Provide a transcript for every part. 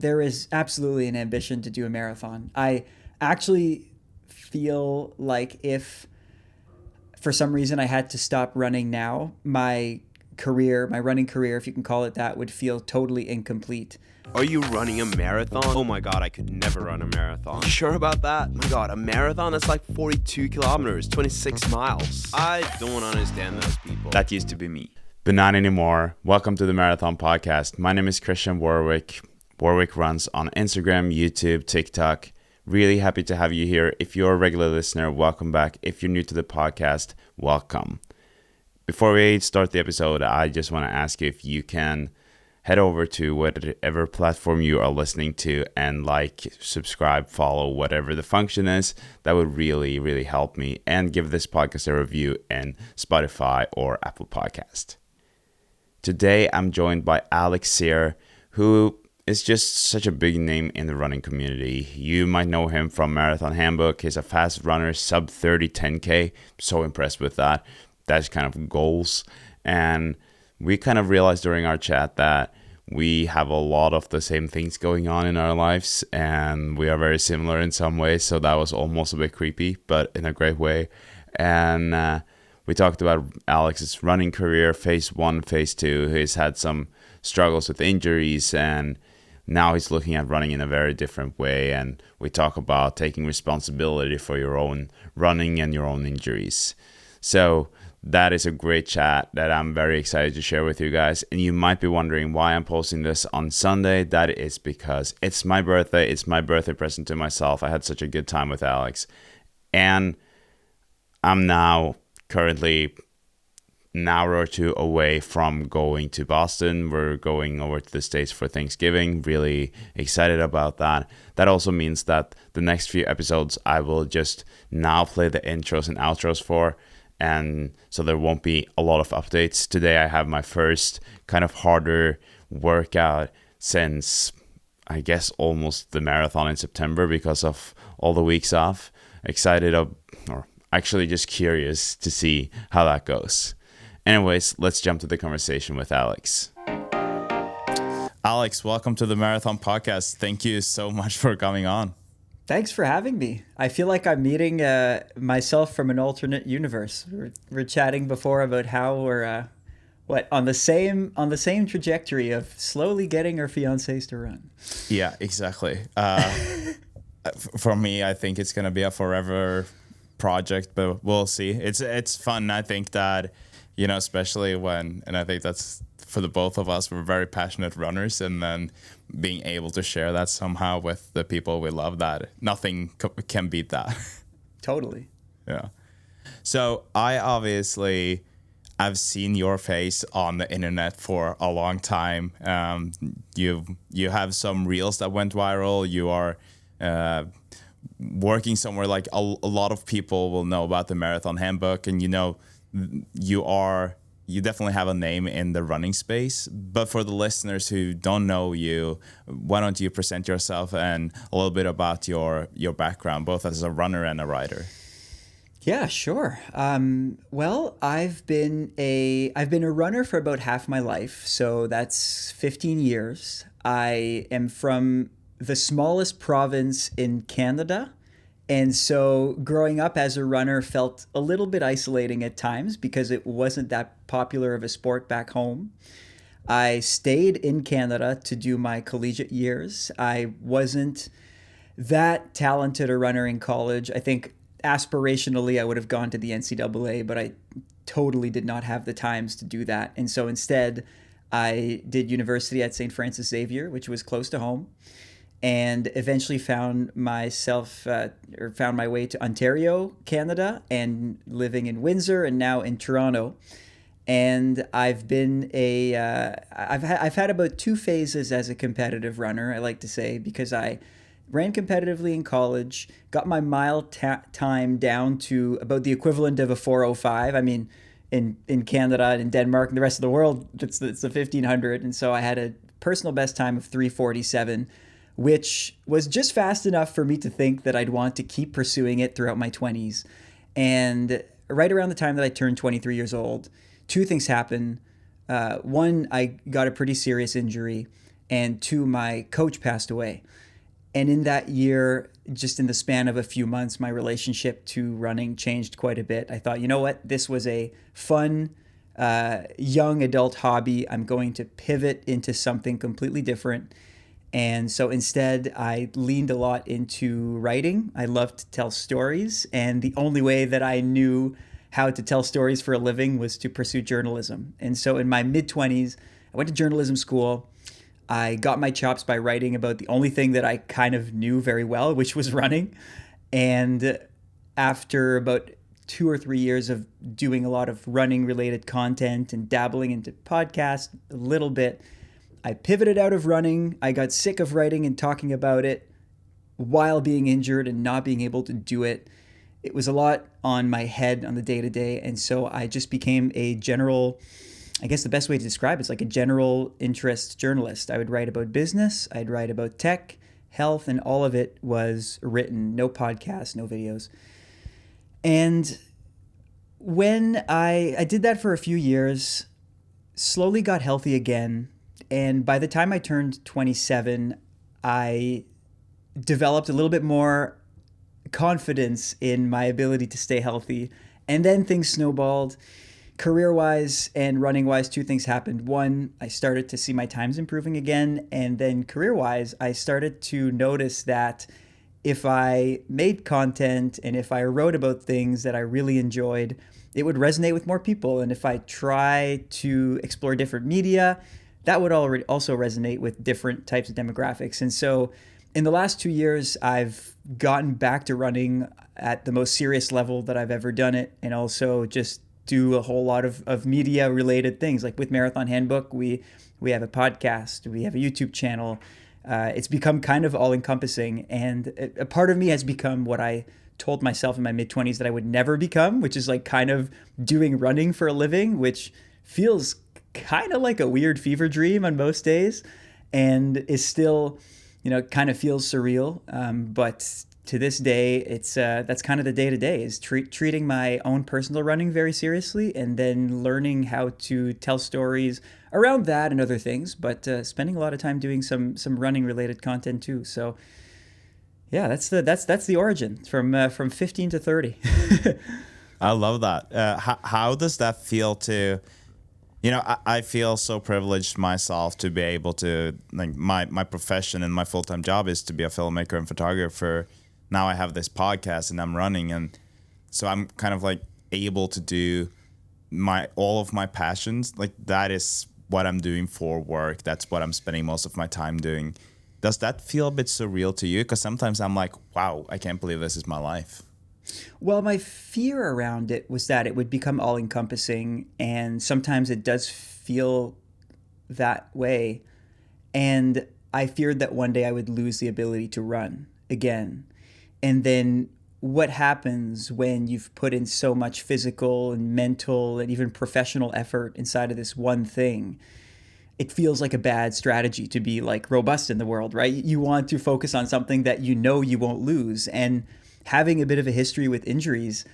there is absolutely an ambition to do a marathon. I actually feel like if for some reason I had to stop running now, my running career, if you can call it that, would feel totally incomplete. Are you running a marathon? Oh my god, I could never run a marathon. You sure about that? My god, a marathon, that's like 42 kilometers, 26 miles. I don't understand those people. That used to be me. But not anymore. Welcome to the Marathon Podcast. My name is Christian Warwick. Warwick runs on Instagram, YouTube, TikTok. Really happy to have you here. If you're a regular listener, welcome back. If you're new to the podcast, welcome. Before we start the episode, I just want to ask you if you can head over to whatever platform you are listening to and subscribe, follow, whatever the function is. That would really, really help me. And give this podcast a review in Spotify or Apple Podcast. Today, I'm joined by Alex here, who is just such a big name in the running community. You might know him from Marathon Handbook. He's a fast runner, sub 30 10K. So impressed with that. That's kind of goals. And we kind of realized during our chat that we have a lot of the same things going on in our lives, and we are very similar in some ways. So that was almost a bit creepy, but in a great way. And we talked about Alex's running career, phase 1, phase 2. He's had some struggles with injuries, and now he's looking at running in a very different way. And we talk about taking responsibility for your own running and your own injuries. So that is a great chat that I'm very excited to share with you guys. And you might be wondering why I'm posting this on Sunday. That is because it's my birthday. It's my birthday present to myself. I had such a good time with Alex. And I'm now currently an hour or two away from going to Boston. We're going over to the States for Thanksgiving. Really excited about that. That also means that the next few episodes I will just now play the intros and outros for. And so there won't be a lot of updates. Today I have my first kind of harder workout since, I guess, almost the marathon in September because of all the weeks off. Excited or actually just curious to see how that goes. Anyways, let's jump to the conversation with Alex. Alex, welcome to the Marathon Podcast. Thank you so much for coming on. Thanks for having me. I feel like I'm meeting myself from an alternate universe. We're chatting before about how we're on the same trajectory of slowly getting our fiancés to run. Yeah, exactly. For me, I think it's gonna be a forever project, but we'll see. It's fun. I think that, especially and I think that's for the both of us, we're very passionate runners, and then being able to share that somehow with the people we love, that nothing can beat that. Totally. Yeah. So I've seen your face on the internet for a long time. You have some reels that went viral. You are working somewhere like a lot of people will know about the Marathon Handbook, and you definitely have a name in the running space. But for the listeners who don't know you, why don't you present yourself and a little bit about your background, both as a runner and a rider? Yeah, sure. Well, I've been a runner for about half my life, so that's 15 years. I am from the smallest province in Canada. And so growing up as a runner felt a little bit isolating at times because it wasn't that popular of a sport back home. I stayed in Canada to do my collegiate years. I wasn't that talented a runner in college. I think aspirationally I would have gone to the NCAA, but I totally did not have the times to do that. And so instead, I did university at St. Francis Xavier, which was close to home, and eventually found my way to Ontario, Canada, and living in Windsor and now in Toronto. And I've been I've had about 2 phases as a competitive runner, I like to say, because I ran competitively in college, got my mile time down to about the equivalent of a 4:05. I mean, in Canada and in Denmark and the rest of the world, it's the 1500. And so I had a personal best time of 3:47, which was just fast enough for me to think that I'd want to keep pursuing it throughout my 20s. And right around the time that I turned 23 years old, 2 things happened. One, I got a pretty serious injury. and 2, my coach passed away. And in that year, just in the span of a few months, my relationship to running changed quite a bit. I thought, you know what? This was a fun, young adult hobby. I'm going to pivot into something completely different. And so instead, I leaned a lot into writing. I love to tell stories. And the only way that I knew how to tell stories for a living was to pursue journalism. And so in my mid-20s, I went to journalism school. I got my chops by writing about the only thing that I kind of knew very well, which was running. And after about 2 or 3 years of doing a lot of running related content and dabbling into podcasts a little bit, I pivoted out of running. I got sick of writing and talking about it while being injured and not being able to do it. It was a lot on my head on the day to day. And so I just became a general, I guess the best way to describe it is like a general interest journalist. I would write about business, I'd write about tech, health, and all of it was written. No podcasts, no videos. And when I did that for a few years, slowly got healthy again. And by the time I turned 27, I developed a little bit more confidence in my ability to stay healthy. And then things snowballed. Career-wise and running-wise, 2 things happened. One, I started to see my times improving again. And then career-wise, I started to notice that if I made content and if I wrote about things that I really enjoyed, it would resonate with more people. And if I try to explore different media, that would already also resonate with different types of demographics. And so in the last 2 years, I've gotten back to running at the most serious level that I've ever done it, and also just do a whole lot of media related things. Like with Marathon Handbook, we have a podcast, we have a YouTube channel. It's become kind of all encompassing, and a part of me has become what I told myself in my mid-20s that I would never become, which is like kind of doing running for a living, which feels kind of like a weird fever dream on most days and is still, kind of feels surreal. But to this day, it's that's kind of the day-to-day is treating my own personal running very seriously, and then learning how to tell stories around that and other things, but spending a lot of time doing some running related content too. So yeah, that's the origin from 15 to 30. I love that. How does that feel to, I feel so privileged myself to be able to, like, my profession and my full-time job is to be a filmmaker and photographer. Now I have this podcast and I'm running, and so I'm kind of like able to do all of my passions. Like, that is what I'm doing for work. That's what I'm spending most of my time doing. Does that feel a bit surreal to you? Because sometimes I'm like, wow, I can't believe this is my life. Well, my fear around it was that it would become all-encompassing, and sometimes it does feel that way. And I feared that one day I would lose the ability to run again. And then what happens when you've put in so much physical and mental and even professional effort inside of this one thing? It feels like a bad strategy to be like robust in the world, right? You want to focus on something that you know you won't lose. And having a bit of a history with injuries,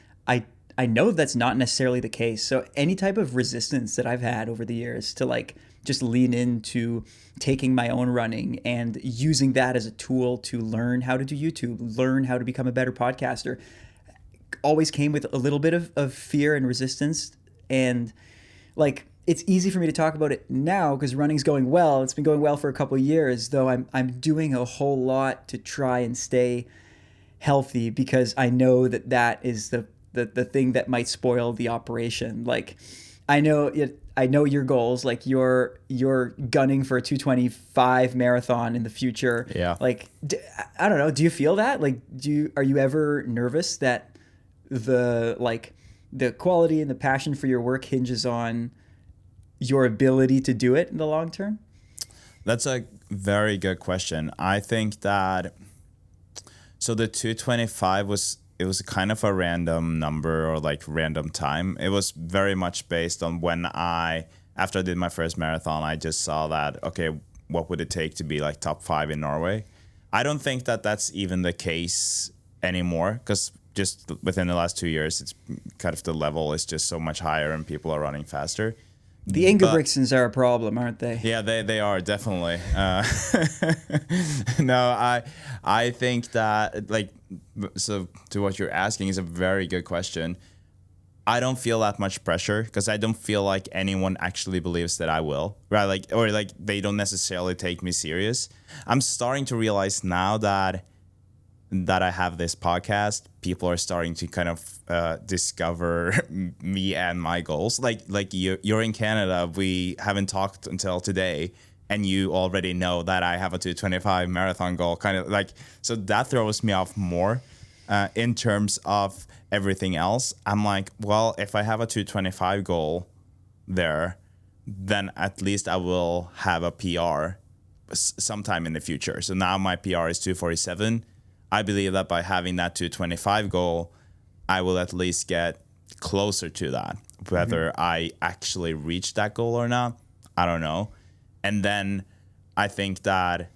I know that's not necessarily the case. So any type of resistance that I've had over the years to like just lean into taking my own running and using that as a tool to learn how to do YouTube, learn how to become a better podcaster, always came with a little bit of fear and resistance. And like, it's easy for me to talk about it now because running's going well. It's been going well for a couple of years, though I'm doing a whole lot to try and stay healthy because I know that is the thing that might spoil the operation. Like, I know your goals. Like, you're gunning for a 2:25 marathon in the future. Yeah. Like, I don't know. Do you feel that? Like, are you ever nervous that the quality and the passion for your work hinges on your ability to do it in the long term? That's a very good question. I think that, so the 225 was kind of a random number or like random time. It was very much based on when after I did my first marathon, I just saw that, okay, what would it take to be like top 5 in Norway? I don't think that that's even the case anymore, because just within the last 2 years, it's kind of the level is just so much higher and people are running faster. The But Ingebrigtsens are a problem, aren't they? yeah, they are definitely. No, I think that, like, so to what you're asking is a very good question. I don't feel that much pressure because I don't feel like anyone actually believes that I will, right? Like, or like they don't necessarily take me serious. I'm starting to realize now that I have this podcast, people are starting to kind of discover me and my goals. Like you're in Canada, we haven't talked until today, and you already know that I have a 225 marathon goal. Kind of like, so that throws me off more. In terms of everything else, I'm like, well, if I have a 225 goal there, then at least I will have a PR sometime in the future. So now my PR is 247. I believe that by having that 225 goal, I will at least get closer to that. Whether I actually reach that goal or not, I don't know. And then I think that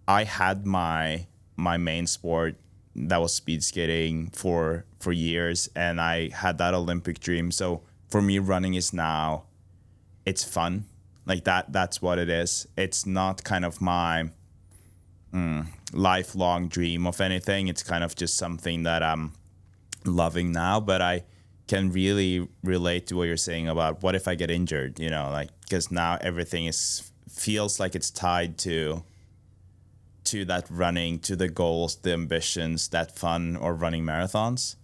I had my main sport that was speed skating for years, and I had that Olympic dream. So for me, running is now, it's fun. Like that's what it is. It's not kind of my lifelong dream of anything. It's kind of just something that I'm loving now, but I can really relate to what you're saying about what if I get injured, you know, like, because now everything is feels like it's tied to that running, to the goals, the ambitions, that fun, or running marathons.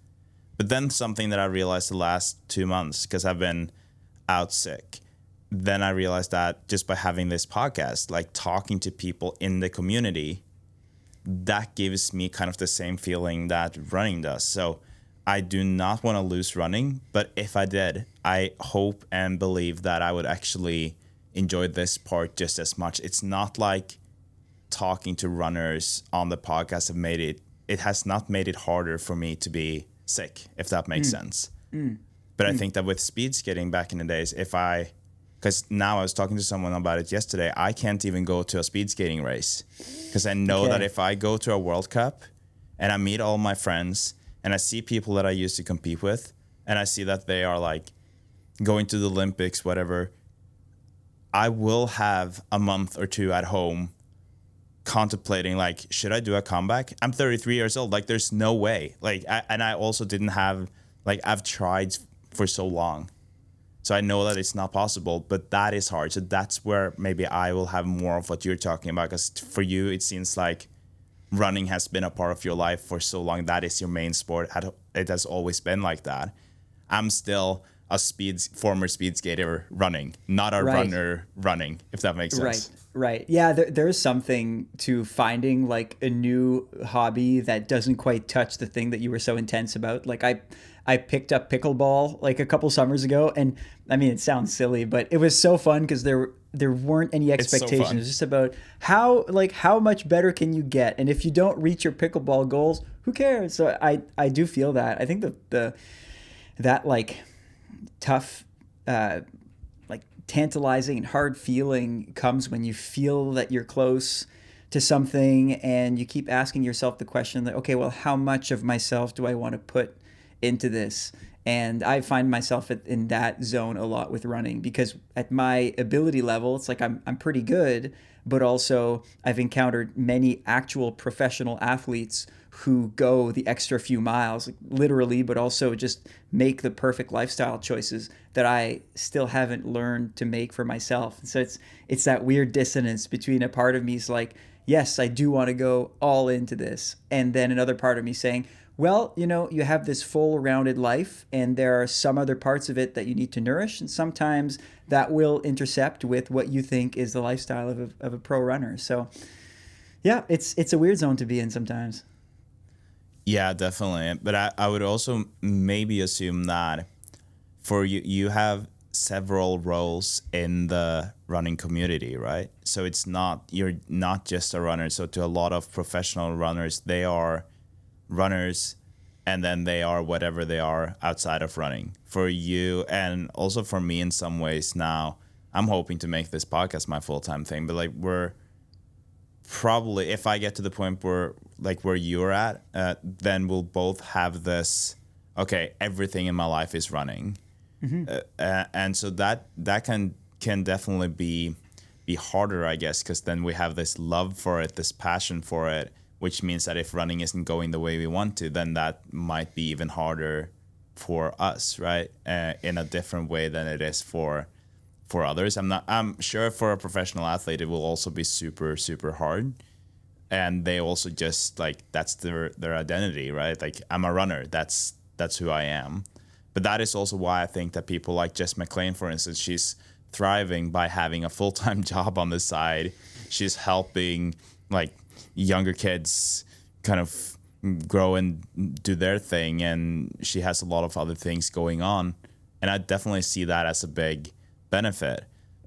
But then something that I realized the last 2 months, because I've been out sick, then I realized that just by having this podcast, like talking to people in the community, that gives me kind of the same feeling that running does. So I do not want to lose running, but if I did, I hope and believe that I would actually enjoy this part just as much. It's not like talking to runners on the podcast it has not made it harder for me to be sick, if that makes sense. But I think that with speed skating back in the days, because now I was talking to someone about it yesterday, I can't even go to a speed skating race because I know that if I go to a World Cup and I meet all my friends and I see people that I used to compete with and I see that they are like going to the Olympics, whatever, I will have a month or two at home contemplating, like, should I do a comeback? I'm 33 years old. Like, there's no way. Like, I also didn't have, like, I've tried for so long. So I know that it's not possible, but that is hard. So that's where maybe I will have more of what you're talking about. Because for you, it seems like running has been a part of your life for so long. That is your main sport. It has always been like that. I'm still a former speed skater running, not a runner running, if that makes sense. Right. Yeah, there's something to finding like a new hobby that doesn't quite touch the thing that you were so intense about. Like I picked up pickleball like a couple summers ago, and I mean, it sounds silly, but it was so fun because there weren't any expectations. So fun. It was just about how much better can you get, and if you don't reach your pickleball goals, who cares? So I do feel that. I think that like tough, like tantalizing and hard feeling comes when you feel that you're close to something and you keep asking yourself the question that, okay, well, how much of myself do I want to put into this? And I find myself in that zone a lot with running, because at my ability level, it's like I'm pretty good, but also I've encountered many actual professional athletes who go the extra few miles, like literally, but also just make the perfect lifestyle choices that I still haven't learned to make for myself. And so it's that weird dissonance between a part of me is like, yes, I do want to go all into this, and then another part of me saying, well, you know, you have this full rounded life and there are some other parts of it that you need to nourish. And sometimes that will intercept with what you think is the lifestyle of a pro runner. So yeah, it's a weird zone to be in sometimes. Yeah, definitely. But I would also maybe assume that for you have several roles in the running community, right? So you're not just a runner. So to a lot of professional runners, they are runners, and then they are whatever they are outside of running. For you, and also for me in some ways now, I'm hoping to make this podcast my full-time thing, but like we're probably, if I get to the point where you're at, then we'll both have this, okay, everything in my life is running. And so that can definitely be harder, I guess, because then we have this love for it, this passion for it, which means that if running isn't going the way we want to, then that might be even harder for us, right? In a different way than it is for others. I'm sure for a professional athlete it will also be super, super hard. And they also just like, that's their identity, right? Like, I'm a runner, that's who I am. But that is also why I think that people like Jess McLean, for instance, she's thriving by having a full-time job on the side. She's helping like younger kids kind of grow and do their thing, and she has a lot of other things going on, and I definitely see that as a big benefit.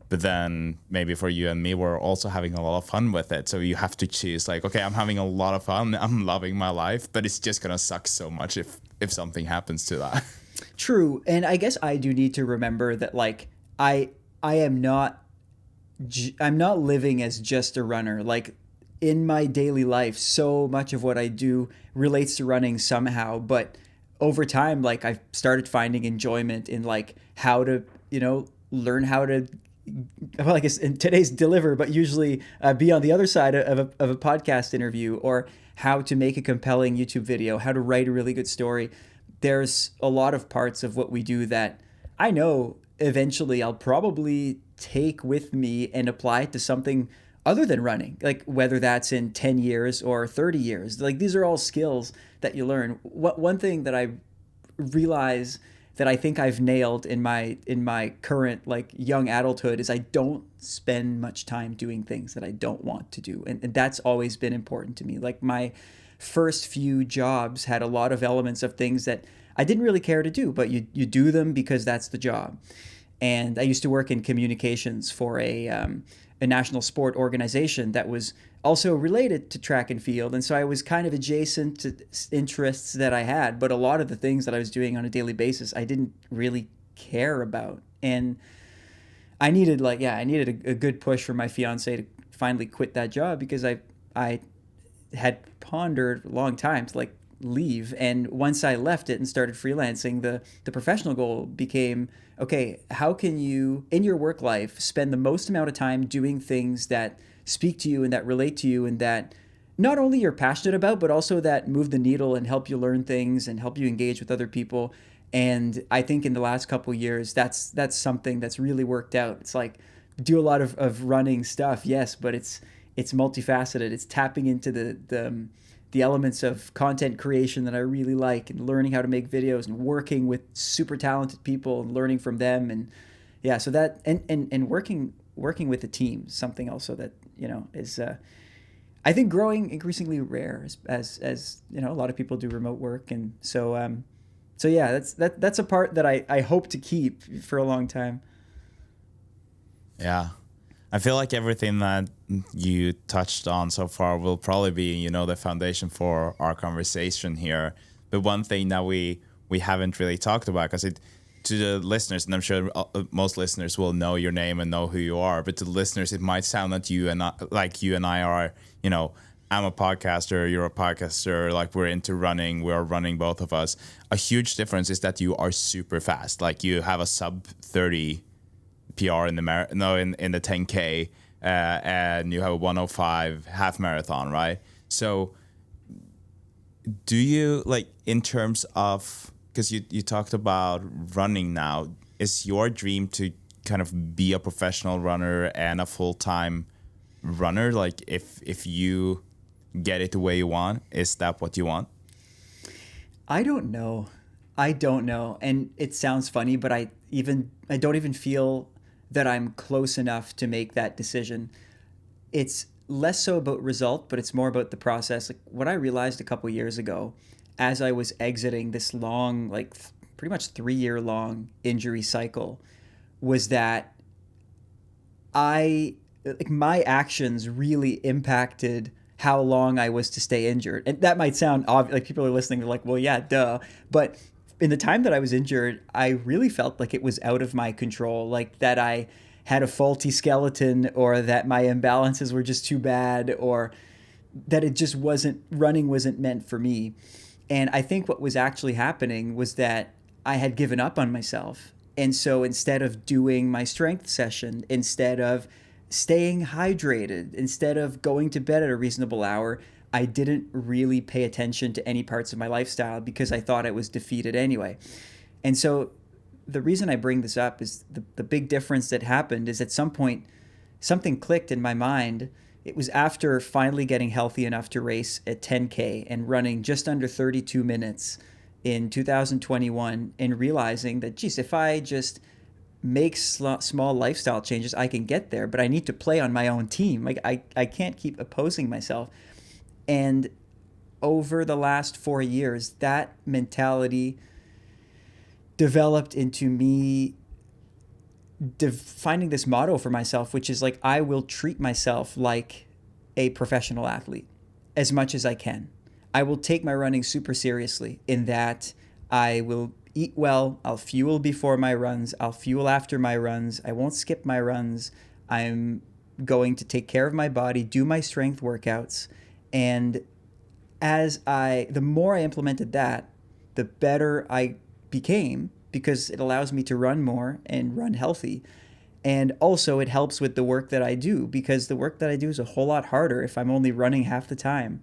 But then maybe for you and me, we're also having a lot of fun with it, so you have to choose like, okay, I'm having a lot of fun, I'm loving my life, but it's just gonna suck so much if something happens to that. True, and I guess I do need to remember that like I am not I'm not living as just a runner. Like in my daily life, so much of what I do relates to running somehow, but over time like I've started finding enjoyment in like how to, learn how to, well, I guess in today's deliver, but usually be on the other side of a podcast interview, or how to make a compelling YouTube video, how to write a really good story. There's a lot of parts of what we do that I know eventually I'll probably take with me and apply it to something other than running, like whether that's in 10 years or 30 years. Like these are all skills that you learn. One thing that I realize that I think I've nailed in my current like young adulthood is I don't spend much time doing things that I don't want to do. And that's always been important to me. Like my first few jobs had a lot of elements of things that I didn't really care to do, but you do them because that's the job. And I used to work in communications for a national sport organization that was also related to track and field. And so I was kind of adjacent to interests that I had, but a lot of the things that I was doing on a daily basis, I didn't really care about. And I needed a good push from my fiance to finally quit that job, because I had pondered a long time to like leave. And once I left it and started freelancing, the professional goal became, okay, how can you in your work life spend the most amount of time doing things that speak to you and that relate to you and that not only you're passionate about, but also that move the needle and help you learn things and help you engage with other people. And I think in the last couple of years, that's something that's really worked out. It's like do a lot of running stuff, yes, but it's multifaceted. It's tapping into the elements of content creation that I really like, and learning how to make videos and working with super talented people and learning from them. And yeah, so that and working with a team, something also that is I think growing increasingly rare as a lot of people do remote work. And so yeah, that's a part that I hope to keep for a long time. Yeah. I feel like everything that you touched on so far will probably be, the foundation for our conversation here. But one thing that we haven't really talked about, because to the listeners, and I'm sure most listeners will know your name and know who you are, but to the listeners, it might sound that you and I are, I'm a podcaster, you're a podcaster, like we're into running, we're running, both of us. A huge difference is that you are super fast. Like you have a sub 30 PR in the in the 10K, and you have a 105 half marathon, right? So do you, like, in terms of, because you talked about running now, is your dream to kind of be a professional runner and a full-time runner? Like if you get it the way you want, is that what you want? I don't know. And it sounds funny, but I don't even feel that I'm close enough to make that decision. It's less so about result, but it's more about the process. Like what I realized a couple years ago, as I was exiting this long, like pretty much 3-year long injury cycle, was that my actions really impacted how long I was to stay injured. And that might sound obvious, like people are listening, they're like, well, yeah, duh. But in the time that I was injured, I really felt like it was out of my control, like that I had a faulty skeleton, or that my imbalances were just too bad, or that running wasn't meant for me. And I think what was actually happening was that I had given up on myself. And so instead of doing my strength session, instead of staying hydrated, instead of going to bed at a reasonable hour, I didn't really pay attention to any parts of my lifestyle because I thought I was defeated anyway. And so the reason I bring this up is the big difference that happened is at some point something clicked in my mind. It was after finally getting healthy enough to race at 10K and running just under 32 minutes in 2021 and realizing that, geez, if I just make small lifestyle changes, I can get there, but I need to play on my own team. Like I can't keep opposing myself. And over the last 4 years, that mentality developed into me finding this motto for myself, which is like, I will treat myself like a professional athlete as much as I can. I will take my running super seriously in that I will eat well. I'll fuel before my runs. I'll fuel after my runs. I won't skip my runs. I'm going to take care of my body, do my strength workouts. And the more I implemented that, the better I became, because it allows me to run more and run healthy. And also it helps with the work that I do, because the work that I do is a whole lot harder if I'm only running half the time.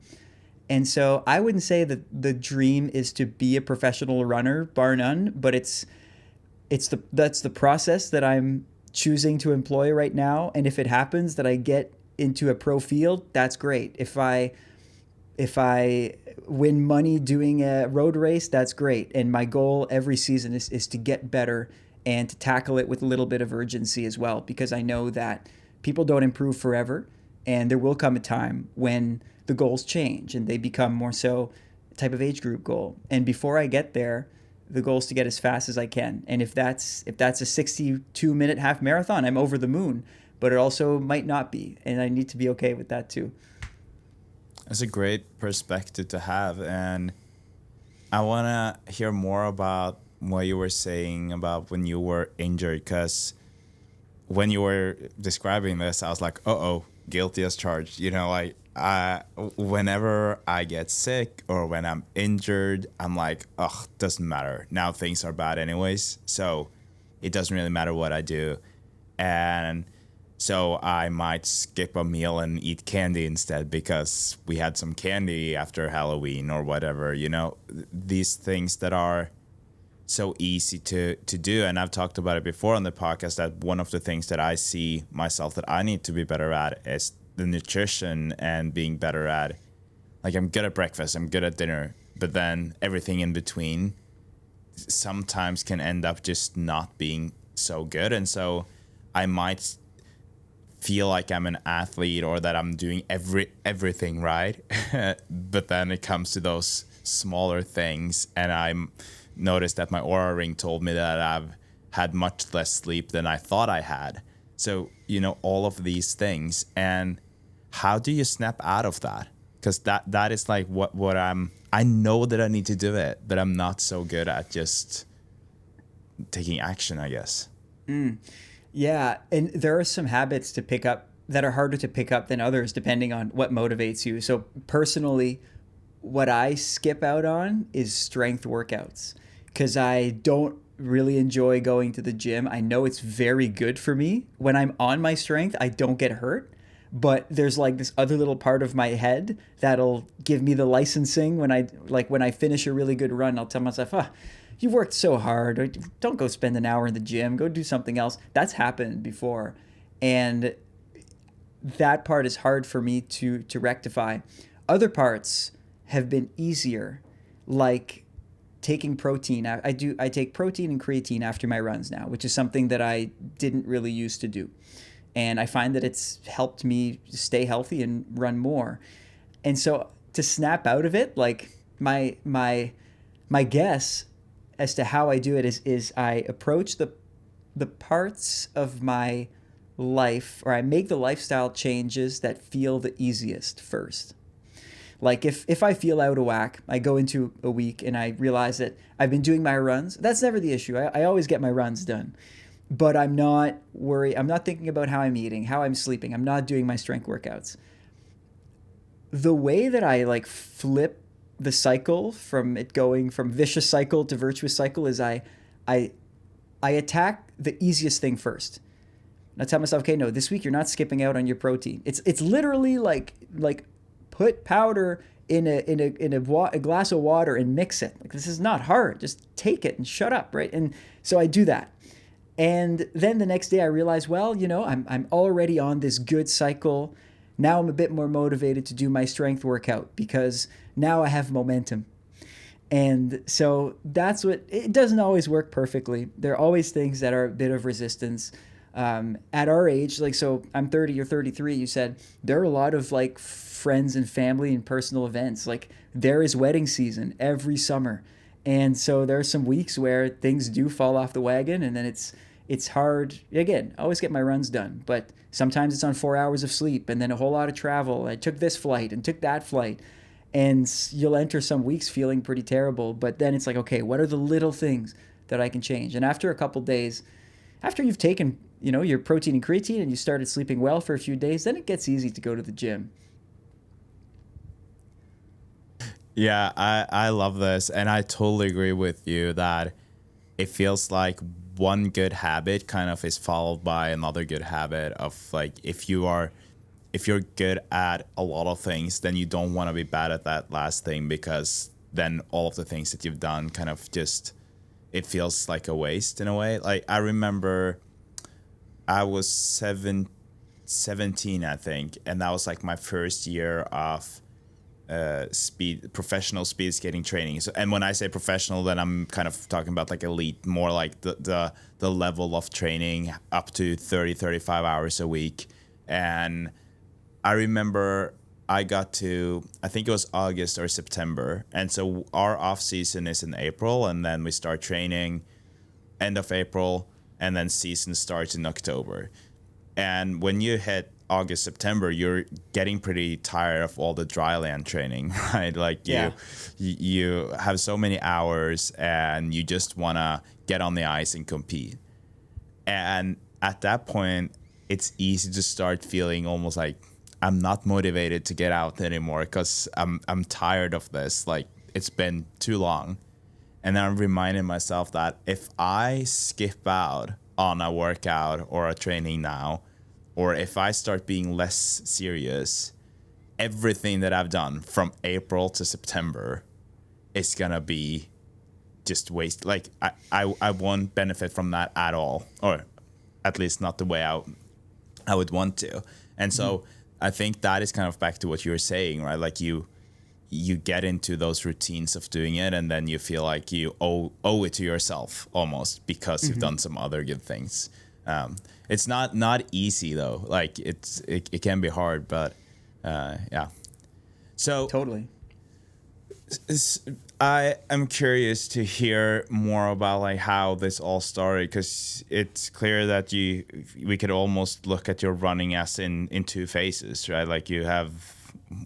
And so I wouldn't say that the dream is to be a professional runner, bar none, but that's the process that I'm choosing to employ right now. And if it happens that I get into a pro field, that's great. If I win money doing a road race, that's great. And my goal every season is to get better and to tackle it with a little bit of urgency as well, because I know that people don't improve forever, and there will come a time when the goals change and they become more so a type of age group goal. And before I get there, the goal is to get as fast as I can. And if that's a 62-minute half marathon, I'm over the moon. But it also might not be, and I need to be okay with that too. That's a great perspective to have, and I want to hear more about what you were saying about when you were injured, because when you were describing this, I was like, uh-oh, guilty as charged. You know, like, whenever I get sick or when I'm injured, I'm like, ugh, doesn't matter. Now things are bad anyways, so it doesn't really matter what I do. And so I might skip a meal and eat candy instead because we had some candy after Halloween or whatever, you know, these things that are so easy to do. And I've talked about it before on the podcast that one of the things that I see myself that I need to be better at is the nutrition and being better at, like, I'm good at breakfast, I'm good at dinner, but then everything in between sometimes can end up just not being so good. And so I might feel like I'm an athlete or that I'm doing everything right, but then it comes to those smaller things, and I noticed that my Aura ring told me that I've had much less sleep than I thought I had. So, you know, all of these things, and how do you snap out of that? Because that is like what I know that I need to do it, but I'm not so good at just taking action, I guess. Yeah, and there are some habits to pick up that are harder to pick up than others depending on what motivates you. So personally, what I skip out on is strength workouts, because I don't really enjoy going to the gym. I know it's very good for me. When I'm on my strength, I don't get hurt. But there's like this other little part of my head that'll give me the licensing when I finish a really good run. I'll tell myself, you've worked so hard. Or don't go spend an hour in the gym. Go do something else. That's happened before. And that part is hard for me to rectify. Other parts have been easier, like taking protein. I take protein and creatine after my runs now, which is something that I didn't really used to do. And I find that it's helped me stay healthy and run more. And so to snap out of it, like my guess as to how I do it is I approach the parts of my life, or I make the lifestyle changes that feel the easiest first. Like if I feel out of whack, I go into a week and I realize that I've been doing my runs. That's never the issue. I always get my runs done. But I'm not worried. I'm not thinking about how I'm eating, how I'm sleeping. I'm not doing my strength workouts. The way that I like flip the cycle from it going from vicious cycle to virtuous cycle is I I attack the easiest thing first. And I tell myself, okay, no, this week you're not skipping out on your protein. It's literally like put powder in a glass of water and mix it. Like, this is not hard. Just take it and shut up, right? And so I do that. And then the next day I realize, well, I'm already on this good cycle. Now I'm a bit more motivated to do my strength workout because now I have momentum. And so that's it doesn't always work perfectly. There are always things that are a bit of resistance. At our age, like, so I'm 30 or 33, you said, there are a lot of like friends and family and personal events. Like, there is wedding season every summer. And so there are some weeks where things do fall off the wagon, and then it's hard. Again, I always get my runs done, but sometimes it's on 4 hours of sleep and then a whole lot of travel. I took this flight and took that flight, and you'll enter some weeks feeling pretty terrible. But then it's like, okay, what are the little things that I can change? And after a couple days, after you've taken, your protein and creatine and you started sleeping well for a few days, then it gets easy to go to the gym. Yeah, I love this, and I totally agree with you that it feels like one good habit kind of is followed by another good habit of, like, if you're good at a lot of things, then you don't want to be bad at that last thing, because then all of the things that you've done kind of just, it feels like a waste in a way. Like, I remember I was 17, I think, and that was like my first year of professional speed skating training. So, and when I say professional, then I'm kind of talking about like elite, more like the level of training up to 35 hours a week. And I remember I think it was August or September. And so our off season is in April, and then we start training end of April, and then season starts in October. And when you hit August, September, you're getting pretty tired of all the dry land training, right? Like, you have so many hours and you just want to get on the ice and compete. And at that point, it's easy to start feeling almost like I'm not motivated to get out anymore because I'm tired of this. Like, it's been too long. And then I'm reminding myself that if I skip out on a workout or a training now, or if I start being less serious, everything that I've done from April to September is gonna be just waste. Like, I won't benefit from that at all, or at least not the way I would want to. And so I think that is kind of back to what you were saying, right? Like, you get into those routines of doing it, and then you feel like you owe it to yourself almost because you've done some other good things. It's not easy though. Like, it can be hard, but yeah. So Totally. I am curious to hear more about like how this all started, because it's clear that we could almost look at your running as in two phases, right? Like, you have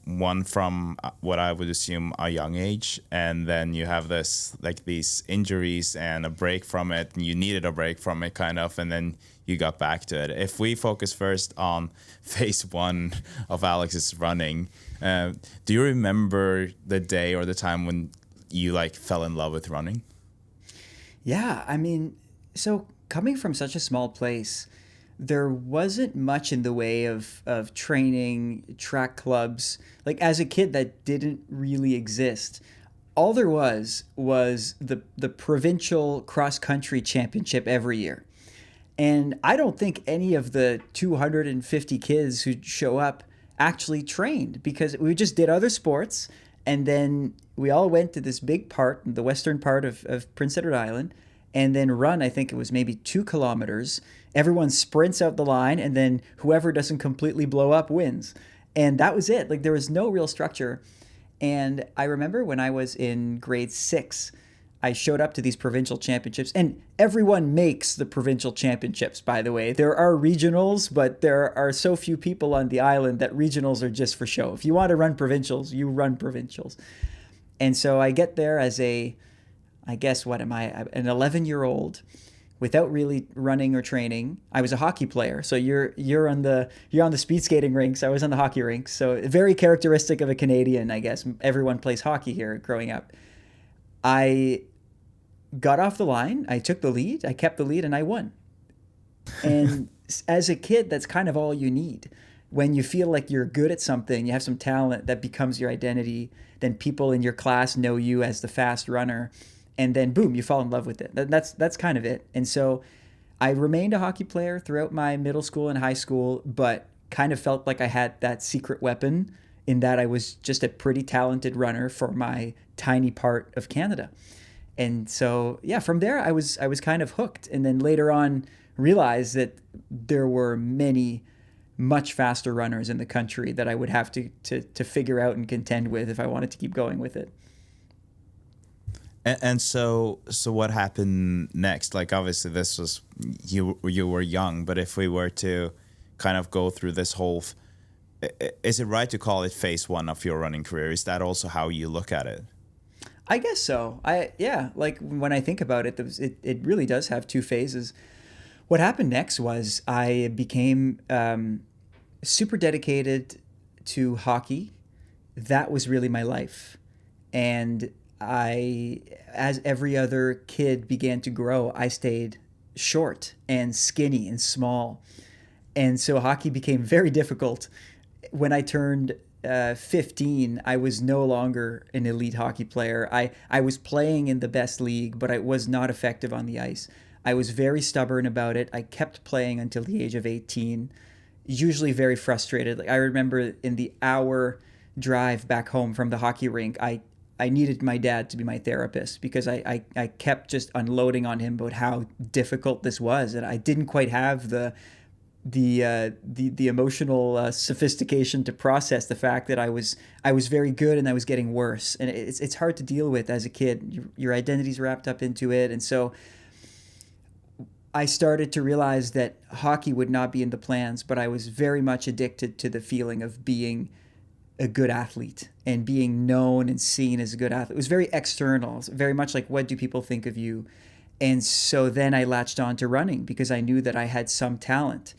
one from what I would assume a young age, and then you have these injuries and a break from it, and you needed a break from it kind of, and then you got back to it. If we focus first on phase one of Alex's running, do you remember the day or the time when you like fell in love with running? Yeah, I mean, so coming from such a small place, there wasn't much in the way of training, track clubs. Like, as a kid, that didn't really exist. All there was the provincial cross-country championship every year. And I don't think any of the 250 kids who show up actually trained, because we just did other sports. And then we all went to this big part, the western part of Prince Edward Island, and then run, I think it was maybe 2 kilometers. Everyone sprints out the line, and then whoever doesn't completely blow up wins. And that was it. Like, there was no real structure. And I remember when I was in grade 6, I showed up to these provincial championships, and everyone makes the provincial championships, by the way. There are regionals, but there are so few people on the island that regionals are just for show. If you want to run provincials, you run provincials. And so I get there as an 11-year-old without really running or training. I was a hockey player. So you're on the speed skating rinks. I was on the hockey rinks. So very characteristic of a Canadian, I guess. Everyone plays hockey here growing up. I got off the line. I took the lead. I kept the lead, and I won. And as a kid, that's kind of all you need. When you feel like you're good at something, you have some talent that becomes your identity, then people in your class know you as the fast runner, and then boom, you fall in love with it. That's kind of it. And so I remained a hockey player throughout my middle school and high school, but kind of felt like I had that secret weapon in that I was just a pretty talented runner for my tiny part of Canada. And so, yeah, from there I was kind of hooked, and then later on realized that there were many much faster runners in the country that I would have to figure out and contend with if I wanted to keep going with it. And so what happened next? Like, obviously this was, you were young, but if we were to kind of go through this whole, is it right to call it phase one of your running career? Is that also how you look at it? I guess so. Like when I think about it, it really does have two phases. What happened next was I became super dedicated to hockey. That was really my life. And as every other kid began to grow, I stayed short and skinny and small. And so hockey became very difficult. When I turned 15, I was no longer an elite hockey player. I was playing in the best league, but I was not effective on the ice. I was very stubborn about it. I kept playing until the age of 18, usually very frustrated. Like, I remember in the hour drive back home from the hockey rink, I needed my dad to be my therapist because I kept just unloading on him about how difficult this was. And I didn't quite have the emotional sophistication to process the fact that I was very good and I was getting worse. And it's hard to deal with as a kid. Your identity's wrapped up into it. And so I started to realize that hockey would not be in the plans, but I was very much addicted to the feeling of being a good athlete and being known and seen as a good athlete. It was very external, very much like, what do people think of you? And so then I latched on to running because I knew that I had some talent.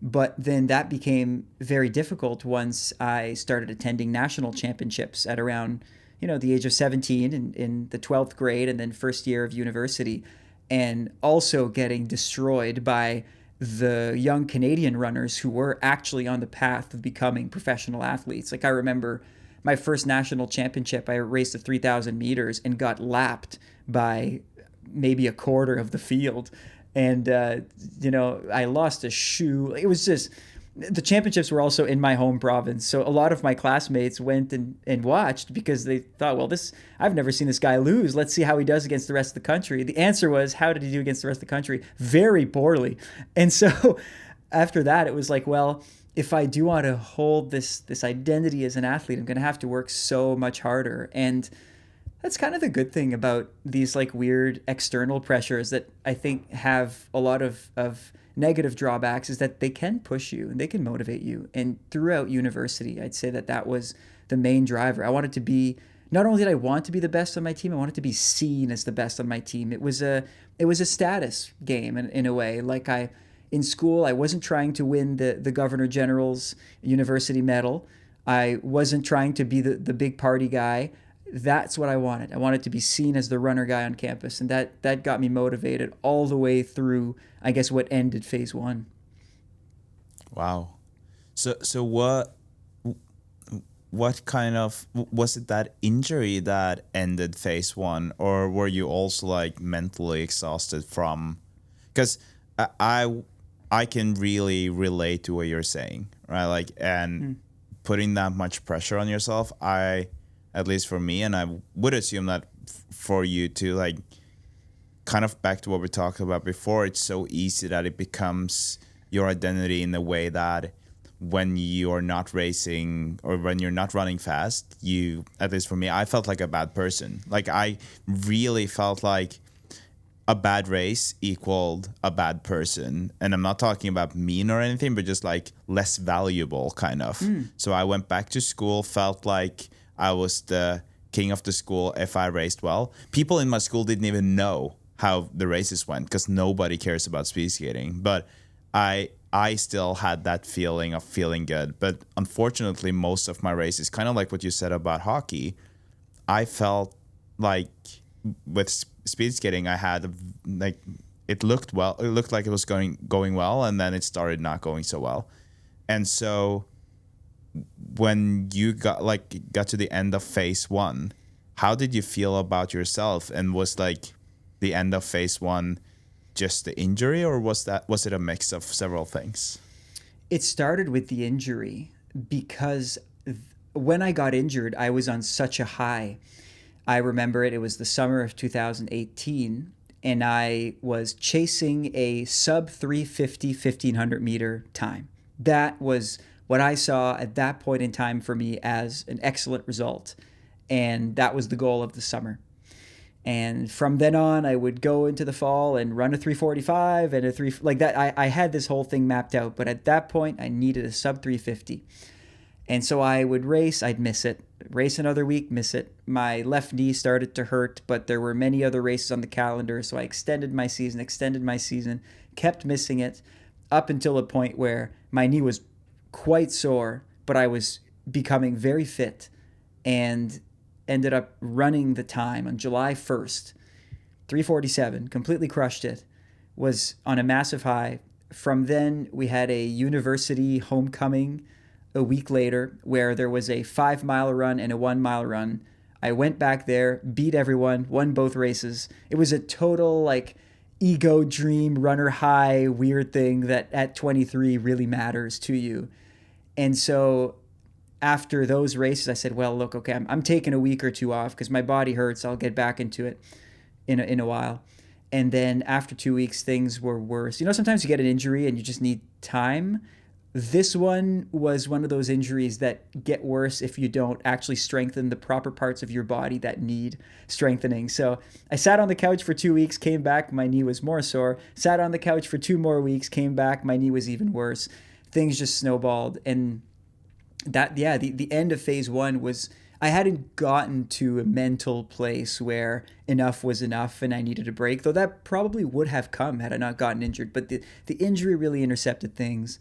But then that became very difficult once I started attending national championships at around, the age of 17 in the 12th grade and then first year of university, and also getting destroyed by the young Canadian runners who were actually on the path of becoming professional athletes. Like, I remember my first national championship, I raced the 3,000 meters and got lapped by maybe a quarter of the field. And, I lost a shoe. It was just, the championships were also in my home province. So a lot of my classmates went and watched because they thought, well, I've never seen this guy lose. Let's see how he does against the rest of the country. The answer was, how did he do against the rest of the country? Very poorly. And so after that, it was like, well, if I do want to hold this identity as an athlete, I'm going to have to work so much harder. And that's kind of the good thing about these like weird external pressures that I think have a lot of negative drawbacks, is that they can push you and they can motivate you. And throughout university, I'd say that was the main driver. I wanted to be, not only did I want to be the best on my team, I wanted to be seen as the best on my team. It was a status game in a way. Like, in school, I wasn't trying to win the Governor General's university medal. I wasn't trying to be the big party guy. That's what I wanted. I wanted to be seen as the runner guy on campus. And that got me motivated all the way through, I guess, what ended phase one. Wow. So what kind of, was it that injury that ended phase one, or were you also like mentally exhausted from, because I can really relate to what you're saying, right? Like, and putting that much pressure on yourself, at least for me, and I would assume that for you too, like, kind of back to what we talked about before, it's so easy that it becomes your identity in the way that when you're not racing or when you're not running fast, you, at least for me, I felt like a bad person. Like, I really felt like a bad race equaled a bad person. And I'm not talking about mean or anything, but just like less valuable kind of. So I went back to school, felt like I was the king of the school if I raced well. People in my school didn't even know how the races went because nobody cares about speed skating. But I still had that feeling of feeling good. But unfortunately, most of my races, kind of like what you said about hockey, I felt like with speed skating, I had like it looked well. It looked like it was going well, and then it started not going so well. And so when you got to the end of phase one, how did you feel about yourself? And was like the end of phase one just the injury, or was it a mix of several things? It started with the injury because when I got injured, I was on such a high. I remember it. It was the summer of 2018, and I was chasing a sub 350 1500 meter time. That was what I saw at that point in time for me as an excellent result. And that was the goal of the summer. And from then on, I would go into the fall and run a 345 and a 3 like that. I had this whole thing mapped out, but at that point, I needed a sub 350. And so I would race, I'd miss it. Race another week, miss it. My left knee started to hurt, but there were many other races on the calendar, so I extended my season, kept missing it up until a point where my knee was quite sore, but I was becoming very fit and ended up running the time on July 1st, 347, completely crushed it, was on a massive high. From then, we had a university homecoming a week later where there was a 5 mile run and a 1 mile run. I went back there, beat everyone, won both races. It was a total like ego dream runner high weird thing that at 23 really matters to you. And so after those races, I said, well, look, okay, I'm taking a week or two off because my body hurts. I'll get back into it in a while. And then after 2 weeks, things were worse. You know, sometimes you get an injury and you just need time. This one was one of those injuries that get worse if you don't actually strengthen the proper parts of your body that need strengthening. So I sat on the couch for 2 weeks, came back, my knee was more sore. Sat on the couch for 2 more weeks, came back, my knee was even worse. Things just snowballed. And that, yeah, the end of phase one was, I hadn't gotten to a mental place where enough was enough and I needed a break, though that probably would have come had I not gotten injured. But the injury really intercepted things.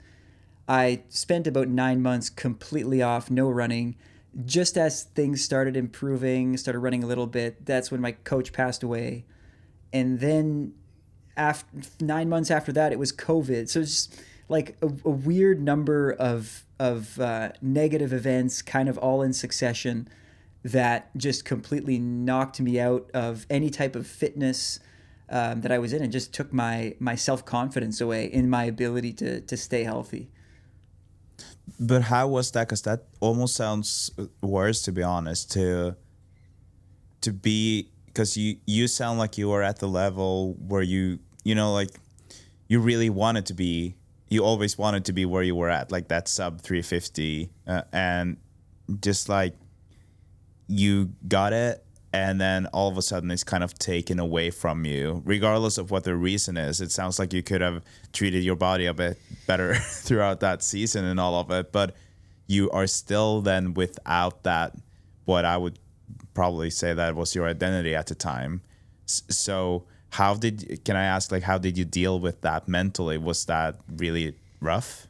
I spent about 9 months completely off, no running. Just as things started improving, started running a little bit, that's when my coach passed away. And then after 9 months after that, it was COVID. So it's just like a weird number of negative events kind of all in succession that just completely knocked me out of any type of fitness that I was in and just took my self-confidence away in my ability to stay healthy. But how was that? Because that almost sounds worse, to be honest. To be, because you sound like you were at the level where you know, like you really wanted to be. You always wanted to be where you were at, like that sub 350, and just like you got it, and then all of a sudden it's kind of taken away from you, regardless of what the reason is. It sounds like you could have treated your body a bit better throughout that season and all of it, but you are still then without that, what I would probably say that was your identity at the time. So can I ask, like, how did you deal with that mentally? Was that really rough?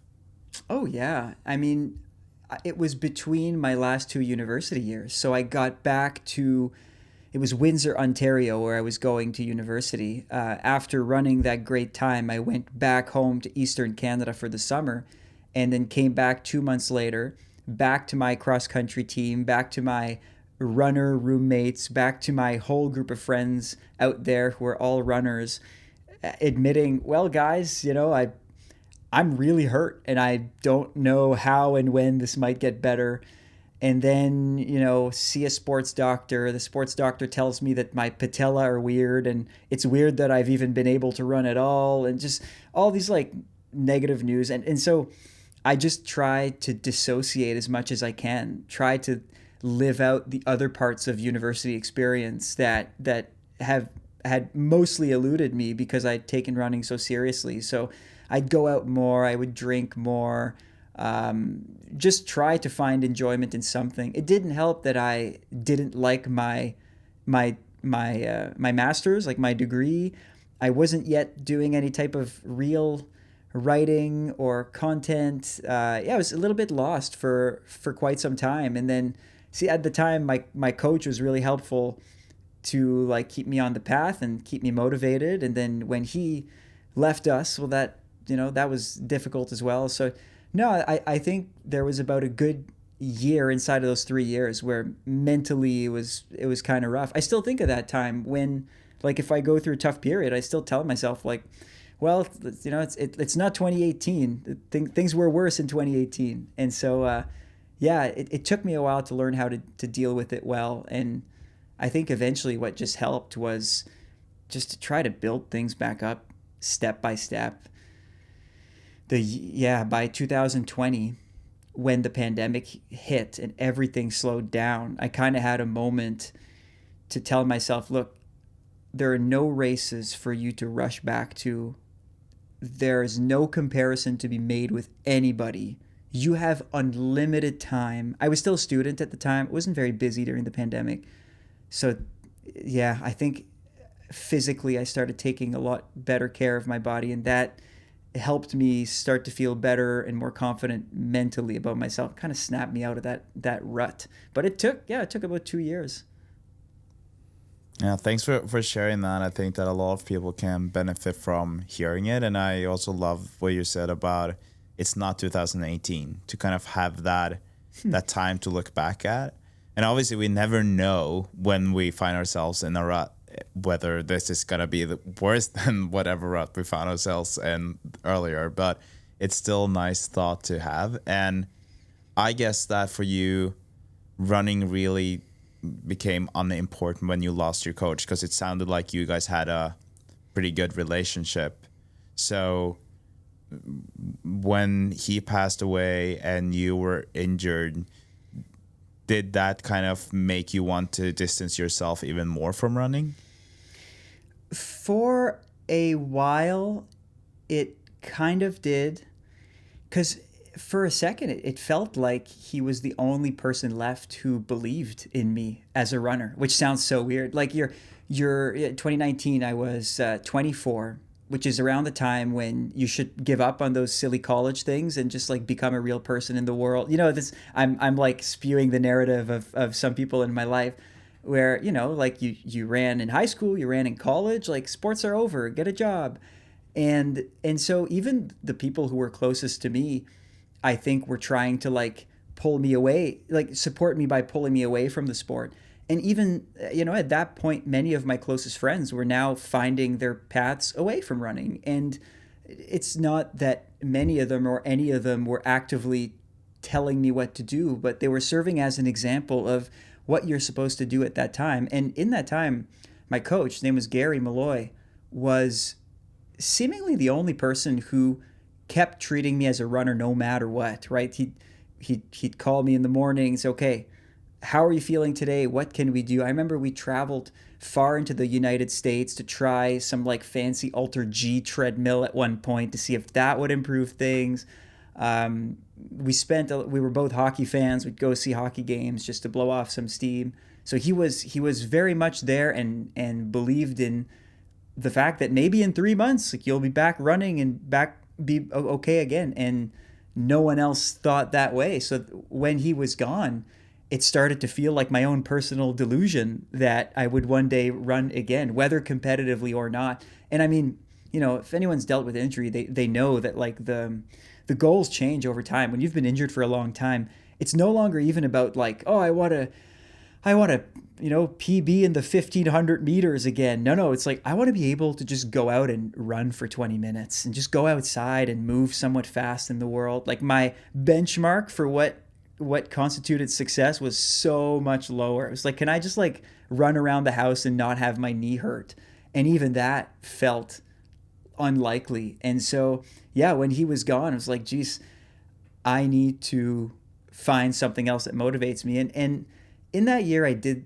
Oh, yeah. I mean, it was between my last 2 university years. So I got back to, it was Windsor, Ontario, where I was going to university. After running that great time, I went back home to Eastern Canada for the summer and then came back 2 months later, back to my cross-country team, back to my runner roommates, back to my whole group of friends out there who are all runners, admitting, well, guys, I'm really hurt and I don't know how and when this might get better. And then, see a sports doctor. The sports doctor tells me that my patella are weird and it's weird that I've even been able to run at all, and just all these like negative news. And so I just try to dissociate as much as I can, try to live out the other parts of university experience that have had mostly eluded me because I'd taken running so seriously. So I'd go out more, I would drink more, just try to find enjoyment in something. It didn't help that I didn't like my master's, like my degree. I wasn't yet doing any type of real writing or content. I was a little bit lost for quite some time. And then, see, at the time, my coach was really helpful to like keep me on the path and keep me motivated. And then when he left us, well, that was difficult as well. So no, I think there was about a good year inside of those 3 years where mentally it was kind of rough. I still think of that time when, like, if I go through a tough period, I still tell myself like, well, it's not 2018. Things were worse in 2018, and so yeah, it took me a while to learn how to deal with it well. And I think eventually what just helped was just to try to build things back up step by step. By 2020, when the pandemic hit and everything slowed down, I kind of had a moment to tell myself, look, there are no races for you to rush back to. There is no comparison to be made with anybody. You have unlimited time. I was still a student at the time. I wasn't very busy during the pandemic. So, yeah, I think physically I started taking a lot better care of my body, and that helped me start to feel better and more confident mentally about myself. Kind of snapped me out of that rut. But it took about 2 years. Yeah, thanks for sharing that. I think that a lot of people can benefit from hearing it. And I also love what you said about it's not 2018, to kind of have that time to look back at. And obviously we never know when we find ourselves in a rut, whether this is going to be the worse than whatever rut we found ourselves in earlier. But it's still a nice thought to have. And I guess that for you, running really became unimportant when you lost your coach, because it sounded like you guys had a pretty good relationship. So when he passed away and you were injured, did that kind of make you want to distance yourself even more from running? For a while, it kind of did, because for a second, it felt like he was the only person left who believed in me as a runner, which sounds so weird. Like you're 2019, I was 24, which is around the time when you should give up on those silly college things and just like become a real person in the world. I'm like spewing the narrative of some people in my life where, like you ran in high school, you ran in college, like sports are over, get a job. And so even the people who were closest to me, I think were trying to like pull me away, like support me by pulling me away from the sport. And even, at that point, many of my closest friends were now finding their paths away from running. And it's not that many of them or any of them were actively telling me what to do, but they were serving as an example of what you're supposed to do at that time. And in that time, my coach, his name was Gary Malloy, was seemingly the only person who kept treating me as a runner no matter what, right? He'd call me in the morning and say, okay, how are you feeling today? What can we do? I remember we traveled far into the United States to try some like fancy Alter G treadmill at one point to see if that would improve things. We were both hockey fans. We'd go see hockey games just to blow off some steam. So he was very much there and believed in the fact that maybe in 3 months, like, you'll be back running and be okay again. And no one else thought that way. So when he was gone, it started to feel like my own personal delusion that I would one day run again, whether competitively or not. And I mean, if anyone's dealt with injury, they know that like the goals change over time. When you've been injured for a long time, it's no longer even about like, oh, I want to PB in the 1500 meters again. No, it's like, I want to be able to just go out and run for 20 minutes and just go outside and move somewhat fast in the world. Like my benchmark for what constituted success was so much lower. It was like, can I just like run around the house and not have my knee hurt? And even that felt unlikely. And so, yeah, when he was gone, it was like, geez, I need to find something else that motivates me. And in that year, in the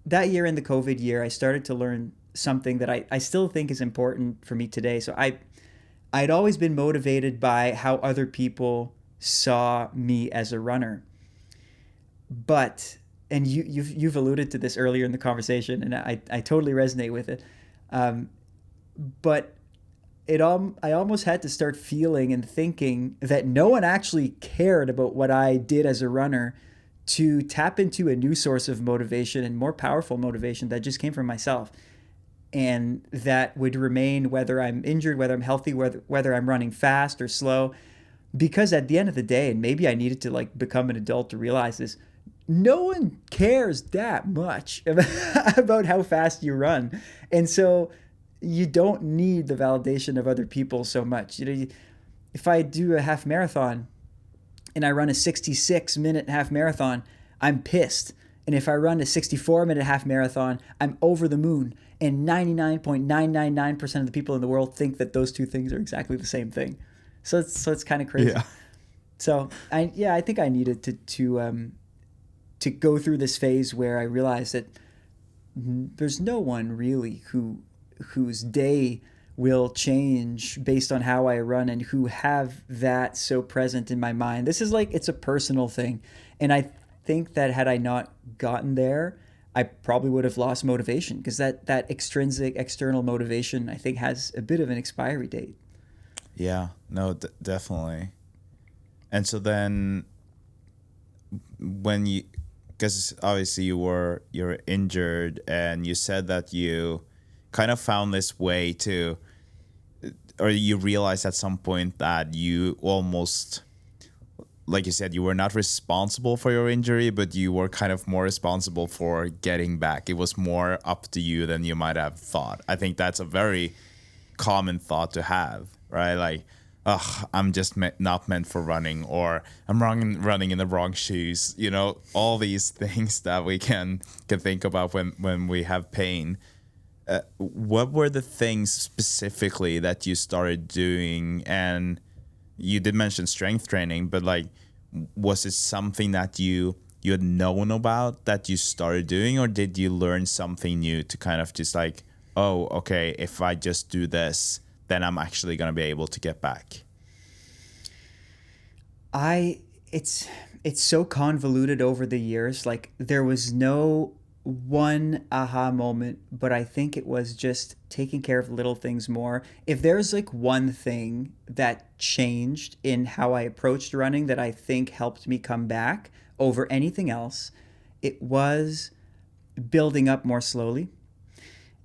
COVID year, I started to learn something that I still think is important for me today. So I'd always been motivated by how other people saw me as a runner. But, and you've alluded to this earlier in the conversation, and I totally resonate with it. But I almost had to start feeling and thinking that no one actually cared about what I did as a runner to tap into a new source of motivation and more powerful motivation that just came from myself. And that would remain whether I'm injured, whether I'm healthy, whether I'm running fast or slow. Because at the end of the day, and maybe I needed to like become an adult to realize this, no one cares that much about how fast you run. And so you don't need the validation of other people so much. You know, if I do a half marathon and I run a 66-minute half marathon, I'm pissed. And if I run a 64-minute half marathon, I'm over the moon. And 99.999% of the people in the world think that those two things are exactly the same thing. So it's kind of crazy. Yeah. So I think I needed to go through this phase where I realized that there's no one really whose day will change based on how I run and who have that so present in my mind. This is like, it's a personal thing. And I think that had I not gotten there, I probably would have lost motivation, because that extrinsic external motivation, I think, has a bit of an expiry date. Yeah, no, definitely. And so then when because obviously you're injured, and you said that you kind of found this way to, or you realized at some point that you almost, like you said, you were not responsible for your injury, but you were kind of more responsible for getting back. It was more up to you than you might have thought. I think that's a very common thought to have, right? Like, ugh, I'm just not meant for running, or I'm running in the wrong shoes. You know, all these things that we can think about when we have pain. What were the things specifically that you started doing? And you did mention strength training, but like, was it something that you had known about that you started doing, or did you learn something new to kind of just like, oh, okay, if I just do this, then I'm actually going to be able to get back? It's so convoluted over the years. Like, there was no one aha moment, but I think it was just taking care of little things more. If there's like one thing that changed in how I approached running that I think helped me come back over anything else, it was building up more slowly.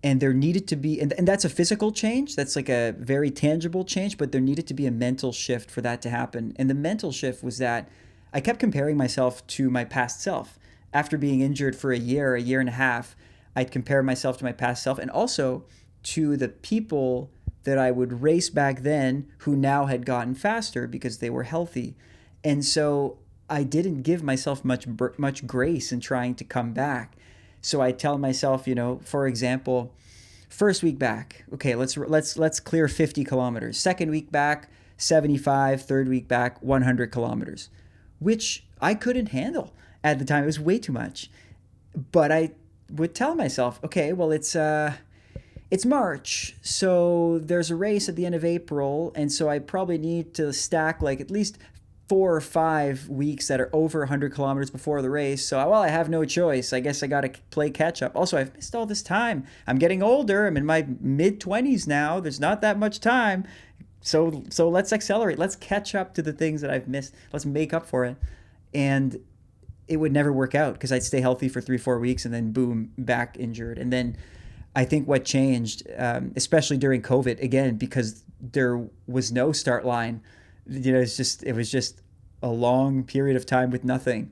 And there needed to be, and that's a physical change. That's like a very tangible change, but there needed to be a mental shift for that to happen. And the mental shift was that I kept comparing myself to my past self. After being injured for a year and a half, I'd compare myself to my past self, and also to the people that I would race back then who now had gotten faster because they were healthy. And so I didn't give myself much grace in trying to come back. So I tell myself, you know, for example, first week back, okay, let's clear 50 kilometers. Second week back, 75. Third week back, 100 kilometers, which I couldn't handle at the time. It was way too much. But I would tell myself, okay, well, it's March, so there's a race at the end of April, and so I probably need to stack like at least 4 or 5 weeks that are over 100 kilometers before the race. So, well, I have no choice. I guess I got to play catch up. Also, I've missed all this time. I'm getting older. I'm in my mid-20s now. There's not that much time. So let's accelerate. Let's catch up to the things that I've missed. Let's make up for it. And it would never work out, because I'd stay healthy for 3-4 weeks and then boom, back injured. And then I think what changed, especially during COVID, again, because there was no start line, you know, it was just a long period of time with nothing.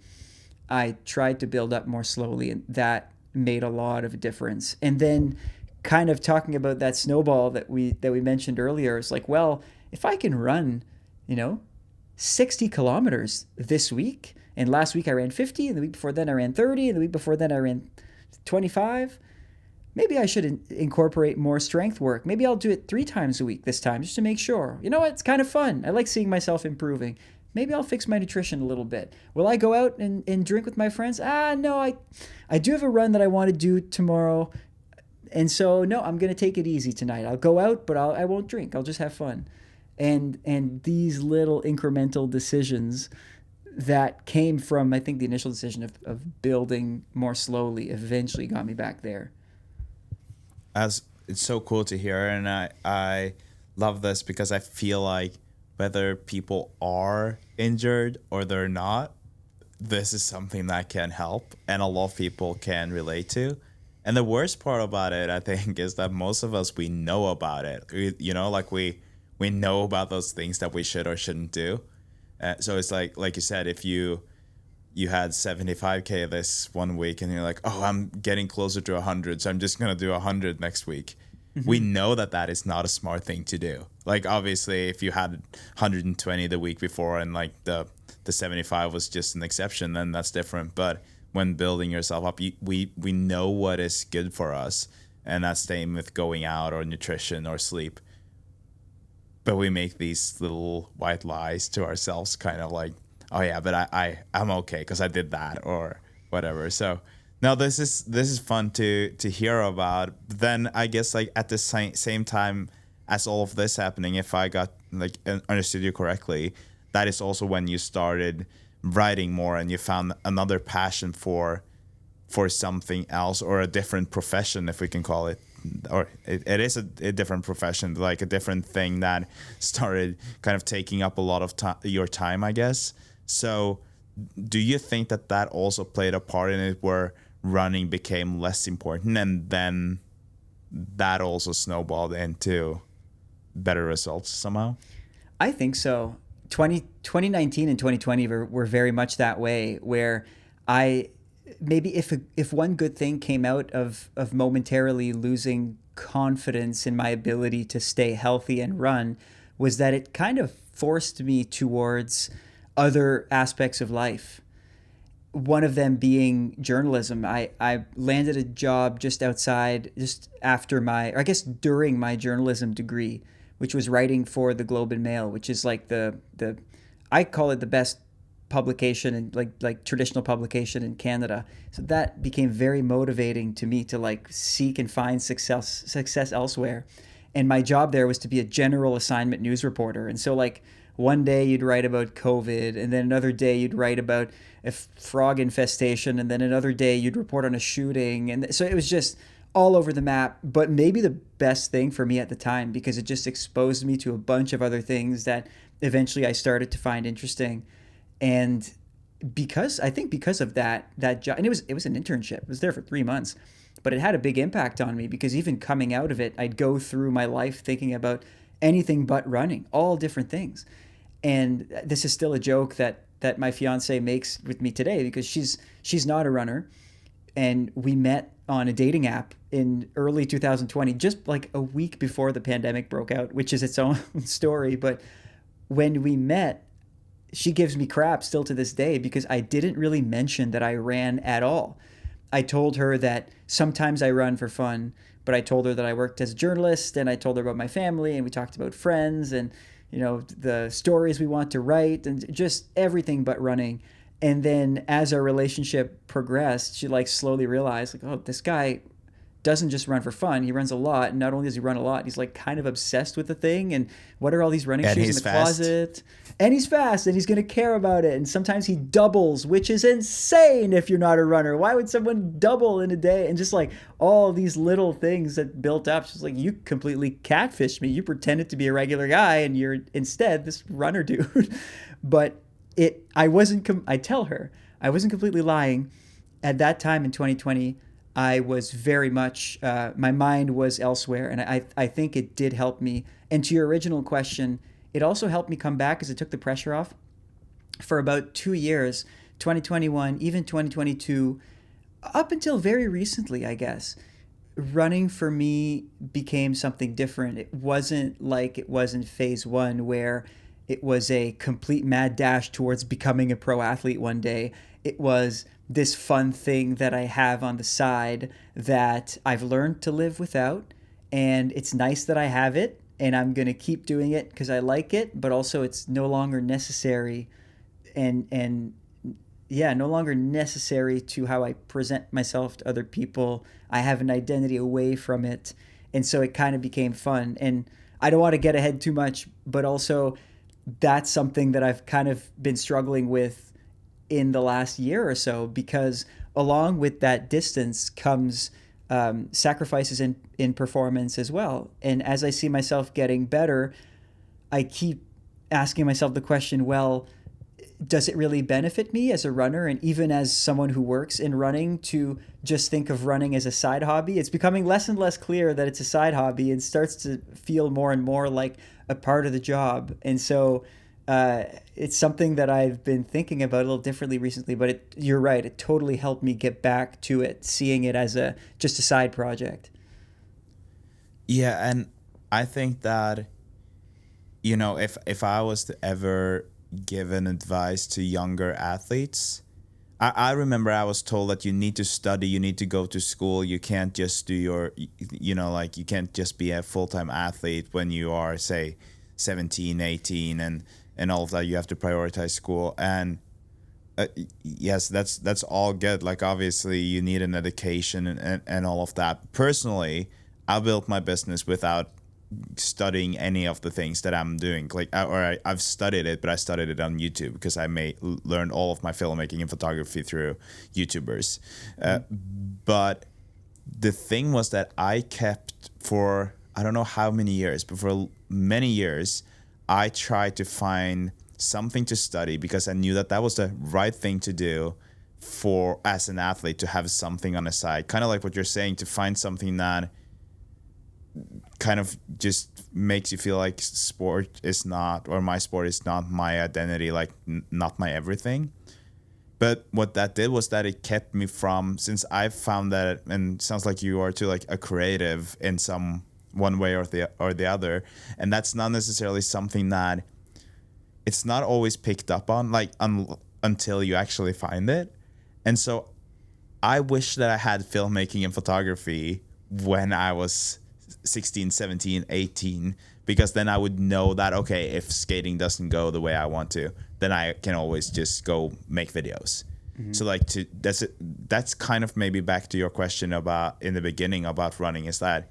I tried to build up more slowly, and that made a lot of difference. And then kind of talking about that snowball that we mentioned earlier, it's like, well, if I can run, you know, 60 kilometers this week, and last week I ran 50, and the week before then I ran 30, and the week before then I ran 25, maybe I should incorporate more strength work. Maybe I'll do it 3 times a week this time, just to make sure. You know what? It's kind of fun. I like seeing myself improving. Maybe I'll fix my nutrition a little bit. Will I go out and drink with my friends? No, I do have a run that I want to do tomorrow. And so, no, I'm going to take it easy tonight. I'll go out, but I won't drink. I'll just have fun. And these little incremental decisions that came from, I think, the initial decision of building more slowly eventually got me back there. As it's so cool to hear, and I love this, because I feel like whether people are injured or they're not, this is something that can help and a lot of people can relate to. And the worst part about it, I think, is that most of us, we know about it. Like we know about those things that we should or shouldn't do. So it's like you said, if you had 75K this one week and you're like, oh, I'm getting closer to 100, so I'm just going to do 100 next week. We know that is not a smart thing to do. Like, obviously, if you had 120 the week before and like the 75 was just an exception, then that's different. But when building yourself up, we know what is good for us, and that's same with going out or nutrition or sleep. But we make these little white lies to ourselves, kind of like, oh yeah, but I'm okay because I did that or whatever. So no, this is fun to hear about. Then I guess like at the same time as all of this happening, if I got like understood you correctly, that is also when you started writing more and you found another passion for something else or a different profession, if we can call it, or it is a different profession, like a different thing that started kind of taking up a lot of your time, I guess. So do you think that also played a part in it, where running became less important and then that also snowballed into better results somehow? I think so. 2019 and 2020 were very much that way, where I maybe if one good thing came out of momentarily losing confidence in my ability to stay healthy and run, was that it kind of forced me towards other aspects of life. One of them being journalism. I landed a job just after I guess during my journalism degree, which was writing for the Globe and Mail, which is like I call it the best publication and like traditional publication in Canada. So that became very motivating to me to like seek and find success elsewhere. And my job there was to be a general assignment news reporter. And so like one day you'd write about COVID, and then another day you'd write about a frog infestation, and then another day you'd report on a shooting. And so it was just all over the map, but maybe the best thing for me at the time, because it just exposed me to a bunch of other things that eventually I started to find interesting. And because of that job, and it was an internship. It was there for 3 months, but it had a big impact on me, because even coming out of it, I'd go through my life thinking about anything but running, all different things. And this is still a joke that my fiance makes with me today, because she's not a runner, and we met on a dating app in early 2020, just like a week before the pandemic broke out, which is its own story. But when we met, she gives me crap still to this day because I didn't really mention that I ran at all. I told her that sometimes I run for fun, but I told her that I worked as a journalist, and I told her about my family, and we talked about friends and, the stories we want to write, and just everything but running. And then as our relationship progressed, she like slowly realized, like, oh, this guy doesn't just run for fun. He runs a lot. And not only does he run a lot, he's like kind of obsessed with the thing. And what are all these running shoes in the closet? And he's fast, and he's going to care about it. And sometimes he doubles, which is insane if you're not a runner. Why would someone double in a day? And just like all these little things that built up. She's like, you completely catfished me. You pretended to be a regular guy, and you're instead this runner dude. But I tell her, I wasn't completely lying. At that time in 2020, I was very much, my mind was elsewhere. And I think it did help me. And to your original question, it also helped me come back because it took the pressure off. For about 2 years, 2021, even 2022, up until very recently, I guess, running for me became something different. It wasn't like it was in phase one, where it was a complete mad dash towards becoming a pro athlete one day. It was this fun thing that I have on the side that I've learned to live without. And it's nice that I have it, and I'm going to keep doing it because I like it, but also it's no longer necessary and no longer necessary to how I present myself to other people. I have an identity away from it. And so it kind of became fun. And I don't want to get ahead too much, but also that's something that I've kind of been struggling with in the last year or so, because along with that distance comes sacrifices in performance as well. And as I see myself getting better, I keep asking myself the question, well, does it really benefit me as a runner and even as someone who works in running to just think of running as a side hobby? It's becoming less and less clear that it's a side hobby and starts to feel more and more like a part of the job. And so it's something that I've been thinking about a little differently recently, but you're right. It totally helped me get back to it, seeing it as just a side project. Yeah, and I think that, if I was to ever give an advice to younger athletes, I remember I was told that you need to study, you need to go to school, you can't just do you can't just be a full-time athlete when you are, say, 17, 18, and all of that. You have to prioritize school. And yes, that's all good. Like, obviously, you need an education and all of that. Personally, I built my business without studying any of the things that I'm doing. I've studied it, but I studied it on YouTube because I learned all of my filmmaking and photography through YouTubers. But the thing was that I kept, for I don't know how many years, but for many years, I tried to find something to study because I knew that was the right thing to do for as an athlete, to have something on the side. Kind of like what you're saying, to find something that kind of just makes you feel like sport is not, or my sport is not my identity, like not my everything. But what that did was that it kept me from, since I found that, and it sounds like you are too, like a creative in some one way or the other, and that's not necessarily something that it's not always picked up on, like until you actually find it. And so I wish that I had filmmaking and photography when I was 16, 17, 18, because then I would know that, okay, if skating doesn't go the way I want to, then I can always just go make videos. Mm-hmm. So that's kind of maybe back to your question about in the beginning about running, is that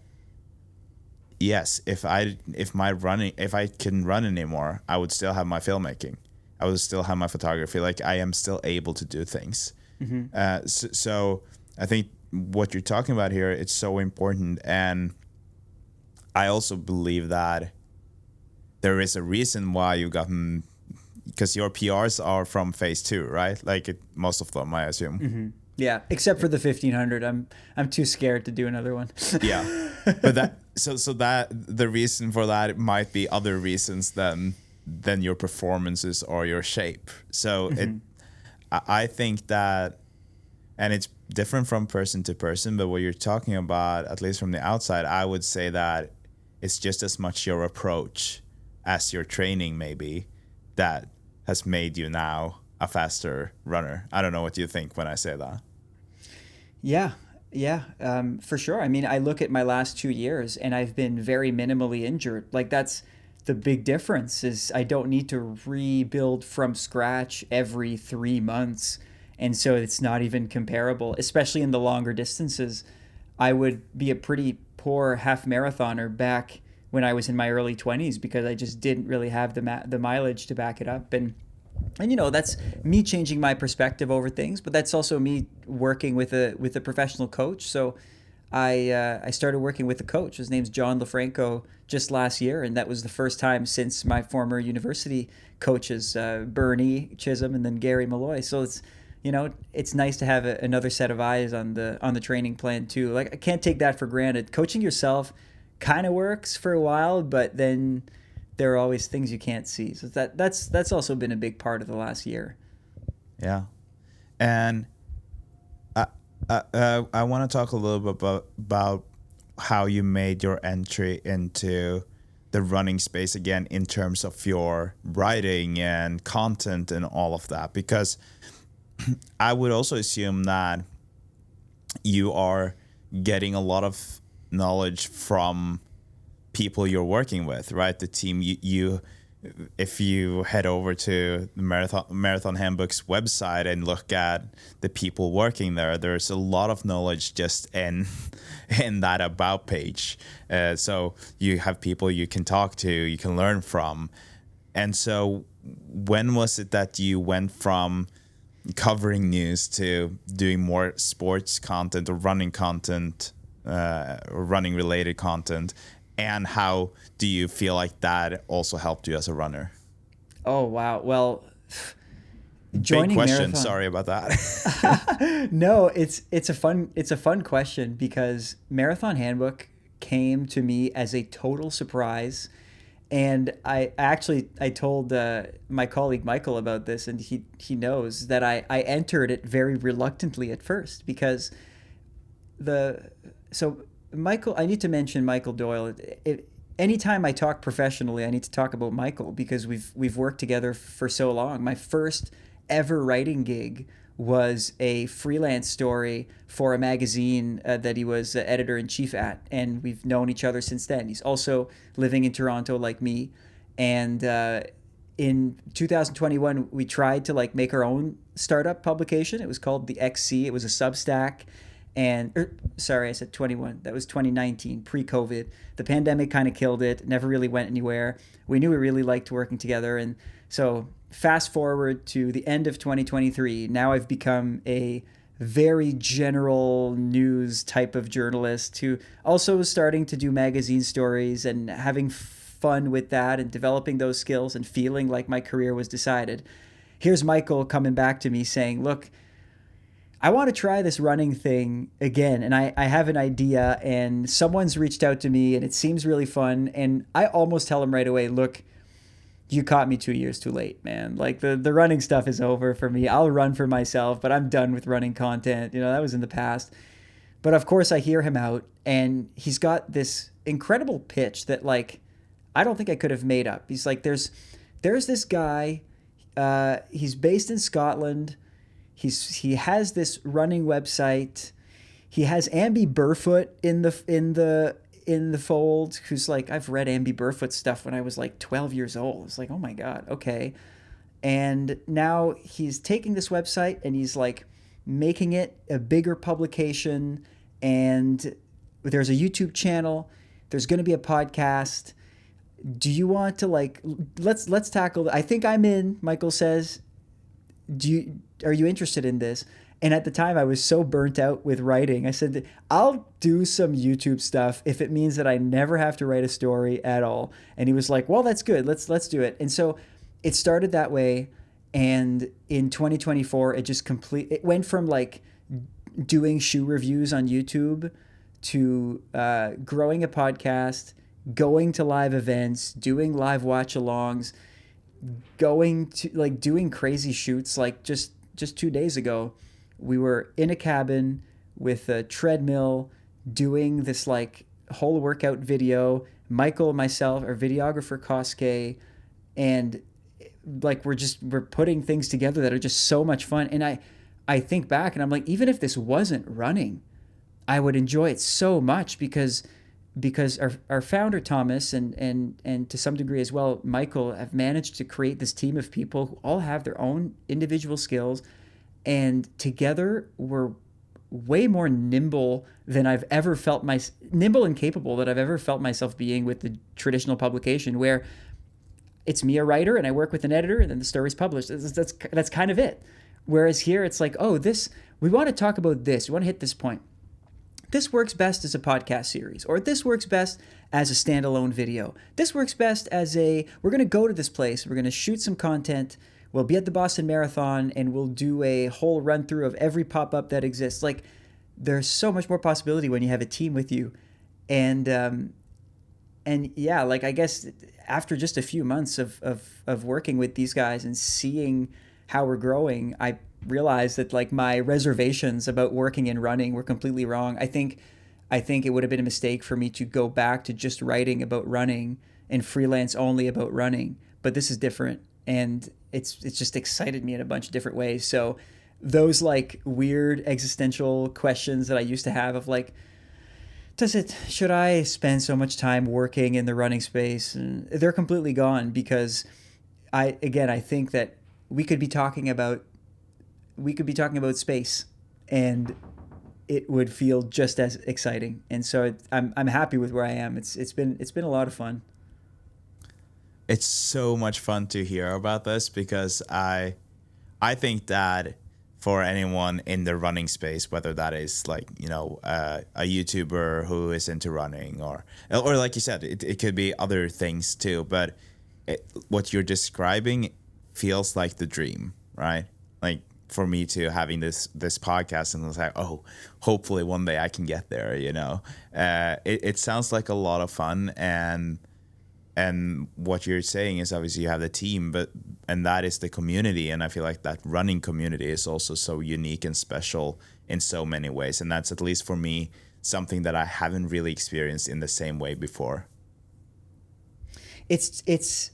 yes, if I can run anymore, I would still have my filmmaking. I would still have my photography. Like, I am still able to do things. Mm-hmm. So I think what you're talking about here, it's so important. And I also believe that there is a reason why you got, because your PRs are from phase 2, right? Like most of them, I assume. Mm-hmm. Yeah, except for the 1500. I'm too scared to do another one. Yeah, but that so that the reason for that might be other reasons than your performances or your shape. So mm-hmm. I think that, and it's different from person to person, but what you're talking about, at least from the outside, I would say that it's just as much your approach as your training, maybe, that has made you now a faster runner. I don't know what you think when I say that. Yeah, for sure. I mean, I look at my last 2 years and I've been very minimally injured. Like, that's the big difference, is I don't need to rebuild from scratch every 3 months. And so it's not even comparable, especially in the longer distances. I would be a pretty poor half marathoner back when I was in my early 20s because I just didn't really have the mileage to back it up. And that's me changing my perspective over things, but that's also me working with a professional coach. So I started working with a coach. His name's John LaFranco, just last year, and that was the first time since my former university coaches, Bernie Chisholm and then Gary Malloy. So it's nice to have another set of eyes on the training plan too. Like, I can't take that for granted. Coaching yourself kind of works for a while, but then there are always things you can't see. So that's also been a big part of the last year. Yeah. And I want to talk a little bit about how you made your entry into the running space again in terms of your writing and content and all of that, because I would also assume that you are getting a lot of knowledge from people you're working with, right? The team you if you head over to the Marathon Handbook's website and look at the people working there, there's a lot of knowledge just in that about page. So you have people you can talk to, you can learn from. And so when was it that you went from covering news to doing more sports content or running content, or running related content? And how do you feel like that also helped you as a runner? Oh, wow. Well, Big joining question. marathon. Sorry about that. No, it's a fun question because Marathon Handbook came to me as a total surprise, and I told my colleague Michael about this, and he knows that I entered it very reluctantly at first because so Michael, I need to mention Michael Doyle. Anytime I talk professionally, I need to talk about Michael because we've worked together for so long. My first ever writing gig was a freelance story for a magazine that he was editor-in-chief at, and we've known each other since then. He's also living in Toronto like me, and in 2021 we tried to like make our own startup publication. It was called the XC. It was a Substack, and sorry, I said 21. That was 2019, pre-COVID. The pandemic kind of killed it. Never really went anywhere. We knew we really liked working together, and so fast forward to the end of 2023. Now I've become a very general news type of journalist who also is starting to do magazine stories and having fun with that and developing those skills and feeling like my career was decided. Here's Michael coming back to me saying, look, I want to try this running thing again, and I have an idea, and someone's reached out to me and it seems really fun. And I almost tell him right away, look, you caught me 2 years too late, man. Like the running stuff is over for me. I'll run for myself, but I'm done with running content. You know, that was in the past. But of course I hear him out, and he's got this incredible pitch that like, I don't think I could have made up. He's like, there's this guy, he's based in Scotland. He has this running website. He has Amby Burfoot in the fold, who's like, I've read Amby Burfoot stuff when I was like 12 years old. It's like, oh my God, okay. And now he's taking this website and he's like making it a bigger publication. And there's a YouTube channel. There's going to be a podcast. Do you want to like, let's tackle, I think I'm in, Michael says. Are you interested in this? And at the time I was so burnt out with writing. I said, I'll do some YouTube stuff if it means that I never have to write a story at all. And he was like, well, that's good. Let's do it. And so it started that way. And in 2024, it went from like doing shoe reviews on YouTube to growing a podcast, going to live events, doing live watch alongs, going to like doing crazy shoots. Like just 2 days ago, we were in a cabin with a treadmill doing this like whole workout video. Michael, myself, our videographer Kosuke, and like we're putting things together that are just so much fun. And I think back and I'm like, even if this wasn't running, I would enjoy it so much because our founder Thomas and to some degree as well Michael have managed to create this team of people who all have their own individual skills, and together we're way more nimble than I've ever felt nimble and capable that I've ever felt myself being with the traditional publication, where it's me, a writer, and I work with an editor, and then the story's published. That's kind of it. Whereas here it's like, oh, we want to talk about this. We want to hit this point. This works best as a podcast series, or this works best as a standalone video. This works best we're going to go to this place. We're going to shoot some content. We'll be at the Boston Marathon and we'll do a whole run through of every pop-up that exists. Like, there's so much more possibility when you have a team with you. And yeah, like I guess after just a few months of working with these guys and seeing how we're growing, I realized that like my reservations about working and running were completely wrong. I think it would have been a mistake for me to go back to just writing about running and freelance only about running. But this is different, and it's just excited me in a bunch of different ways. So those like weird existential questions that I used to have of like, should I spend so much time working in the running space? And they're completely gone, because I think that we could be talking about space and it would feel just as exciting. And so I'm happy with where I am. It's been a lot of fun. It's so much fun to hear about this, because I think that for anyone in the running space, whether that is like, a YouTuber who is into running or like you said, it could be other things too, but what you're describing feels like the dream, right? like for me to having this podcast, and it's like, oh, hopefully one day I can get there. It sounds like a lot of fun, and what you're saying is obviously you have the team, and that is the community, and I feel like that running community is also so unique and special in so many ways, and that's, at least for me, something that I haven't really experienced in the same way before. It's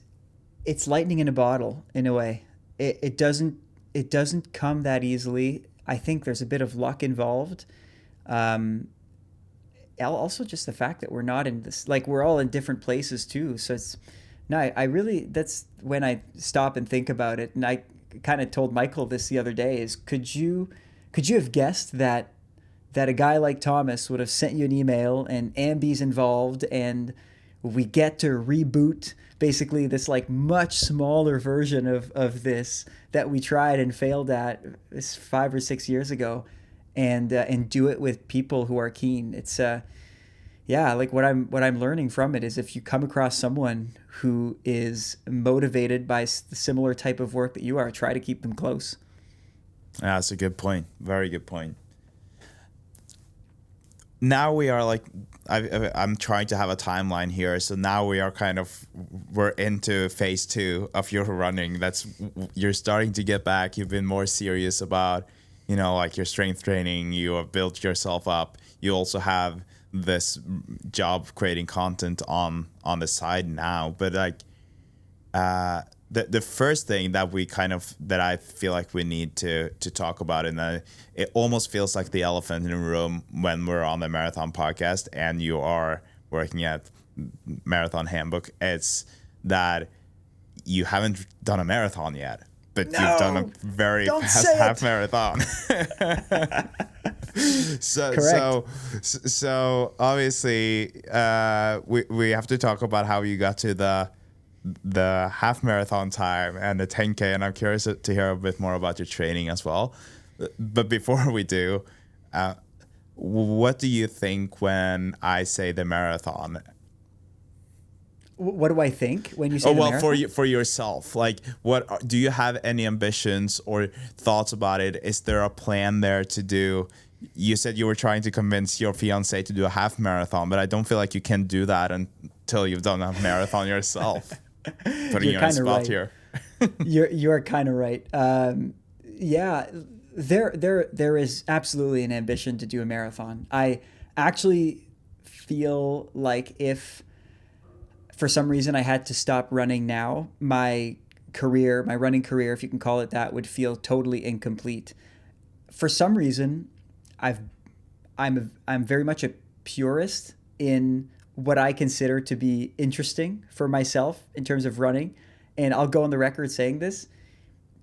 lightning in a bottle in a way. It doesn't come that easily. I think there's a bit of luck involved. Also just the fact that we're not in this, like, we're all in different places too. So it's no, I really, that's when I stop and think about it. And I kind of told Michael this the other day, is could you have guessed that a guy like Thomas would have sent you an email and Ambi's involved, and we get to reboot basically this like much smaller version of this that we tried and failed at 5 or 6 years ago, and do it with people who are keen. It's yeah, like what I'm learning from it is, if you come across someone who is motivated by the similar type of work that you are, try to keep them close. Yeah, that's a good point. Very good point. Now we are like, I'm trying to have a timeline here. So now we're into phase 2 of your running. You're starting to get back. You've been more serious about, like your strength training. You have built yourself up. You also have this job creating content on the side now. But like, the first thing that I feel like we need to talk about, and it almost feels like the elephant in the room when we're on the Marathon podcast and you are working at Marathon Handbook, it's that you haven't done a marathon yet, but you've done a very fast half marathon. So obviously we have to talk about how you got to the half marathon time and the 10K, and I'm curious to hear a bit more about your training as well. But before we do, what do you think when I say the marathon? What do I think when you say the marathon? For yourself, like, what do you have any ambitions or thoughts about it? Is there a plan there to do? You said you were trying to convince your fiance to do a half marathon, but I don't feel like you can do that until you've done a marathon yourself. Putting you on the spot right. here. You're kind of right. Yeah, there is absolutely an ambition to do a marathon. I actually feel like if for some reason I had to stop running now, my running career, if you can call it that, would feel totally incomplete. For some reason, I'm very much a purist in what I consider to be interesting for myself in terms of running. And I'll go on the record saying this.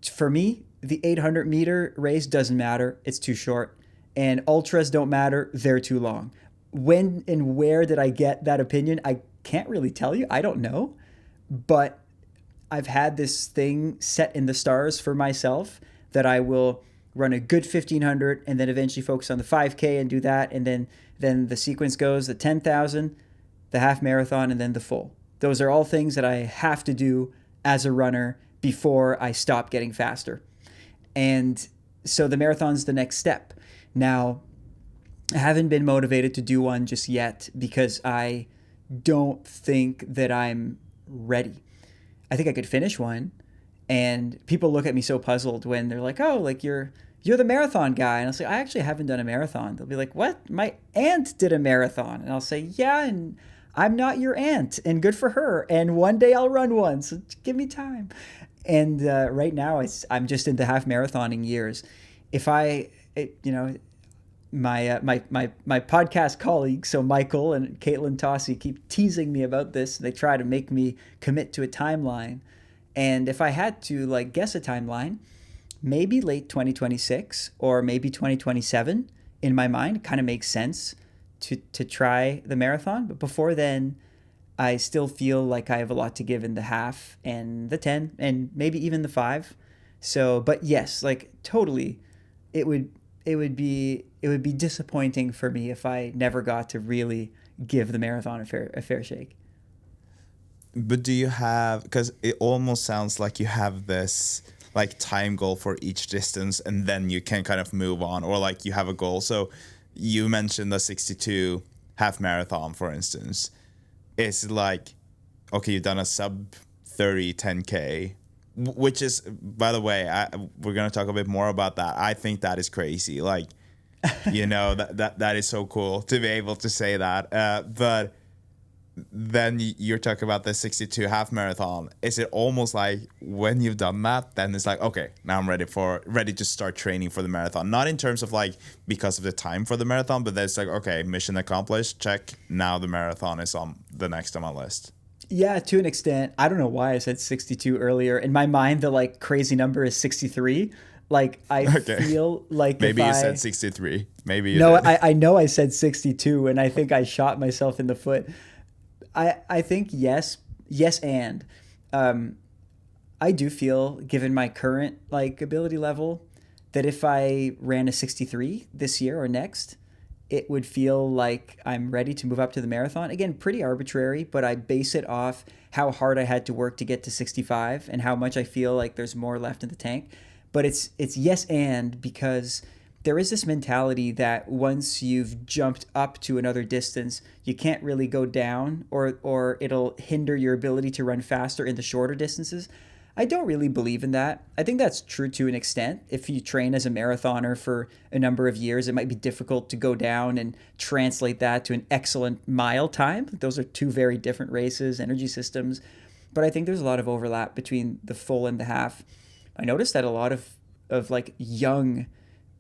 For me, the 800 meter race doesn't matter. It's too short. And ultras don't matter. They're too long. When and where did I get that opinion? I can't really tell you. I don't know. But I've had this thing set in the stars for myself that I will run a good 1500 and then eventually focus on the 5K and do that. And then the sequence goes the 10,000, the half marathon, and then the full. Those are all things that I have to do as a runner before I stop getting faster. And so the marathon's the next step. Now, I haven't been motivated to do one just yet because I don't think that I'm ready. I think I could finish one, and people look at me so puzzled when they're like, "Oh, like you're the marathon guy." And I'll say, "I actually haven't done a marathon." They'll be like, "What? My aunt did a marathon." And I'll say, "Yeah, and I'm not your aunt, and good for her. And one day I'll run one, so give me time." And right now, I'm just into half marathoning years. If my podcast colleagues, so Michael and Caitlin Tossi, keep teasing me about this. They try to make me commit to a timeline. And if I had to guess a timeline, maybe late 2026 or maybe 2027 in my mind kind of makes sense to try the marathon. But before then, I still feel like I have a lot to give in the half and the 10 and maybe even the 5. So, but yes, totally, it would be disappointing for me if I never got to really give the marathon a fair shake. But do you have, because it almost sounds like you have this like time goal for each distance, and then you can kind of move on, or like you have a goal. So you mentioned the 62 half marathon, for instance. It's like, okay, you've done a sub 30 10K, which is, by the way, we're going to talk a bit more about that. I think that is crazy. Like, that is so cool to be able to say that. But then you're talking about the 62 half marathon. Is it almost like when you've done that, then it's like, okay, now I'm ready to start training for the marathon? Not in terms of like because of the time for the marathon, but that's like, okay, mission accomplished, check. Now the marathon is on the next on my list. Yeah, to an extent. I don't know why I said 62 earlier. In my mind, the like crazy number is 63. Like I feel like maybe you said 63. Maybe you no, did. I know I said 62, and I think I shot myself in the foot. I think yes, and I do feel, given my current like ability level, that if I ran a 63 this year or next, it would feel like I'm ready to move up to the marathon. Again, pretty arbitrary, but I base it off how hard I had to work to get to 65 and how much I feel like there's more left in the tank. But it's yes and, because there is this mentality that once you've jumped up to another distance, you can't really go down, or it'll hinder your ability to run faster in the shorter distances. I don't really believe in that. I think that's true to an extent. If you train as a marathoner for a number of years, it might be difficult to go down and translate that to an excellent mile time. Those are two very different races, energy systems. But I think there's a lot of overlap between the full and the half. I noticed that a lot of like young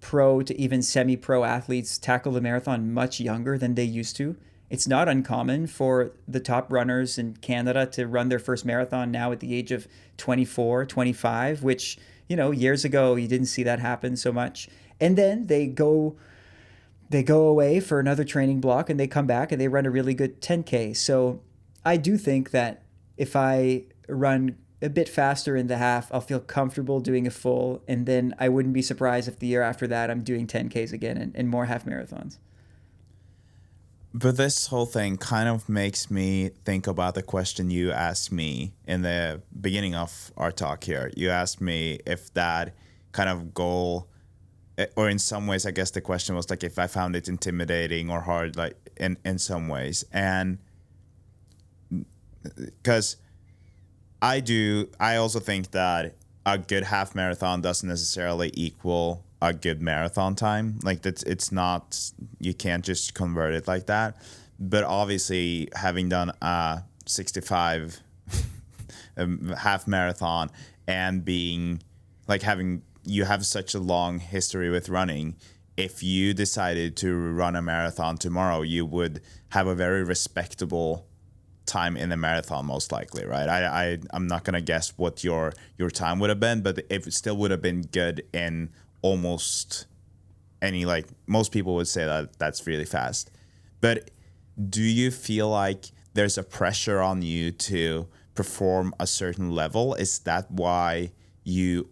pro to even semi-pro athletes tackle the marathon much younger than they used to. It's not uncommon for the top runners in Canada to run their first marathon now at the age of 24, 25, which, years ago you didn't see that happen so much. And then they go away for another training block and they come back and they run a really good 10K. So I do think that if I run a bit faster in the half, I'll feel comfortable doing a full, and then I wouldn't be surprised if the year after that I'm doing 10Ks again and more half marathons. But this whole thing kind of makes me think about the question you asked me in the beginning of our talk here. You asked me if that kind of goal, or in some ways, I guess the question was like if I found it intimidating or hard, like in some ways. And because I also think that a good half marathon doesn't necessarily equal a good marathon time. Like it's not, you can't just convert it like that. But obviously, having done a 65 half marathon and being like you have such a long history with running, if you decided to run a marathon tomorrow, you would have a very respectable time in the marathon, most likely, right? I'm not gonna guess what your time would have been, but it still would have been good in almost any, like most people would say that that's really fast. But do you feel like there's a pressure on you to perform a certain level? Is that why you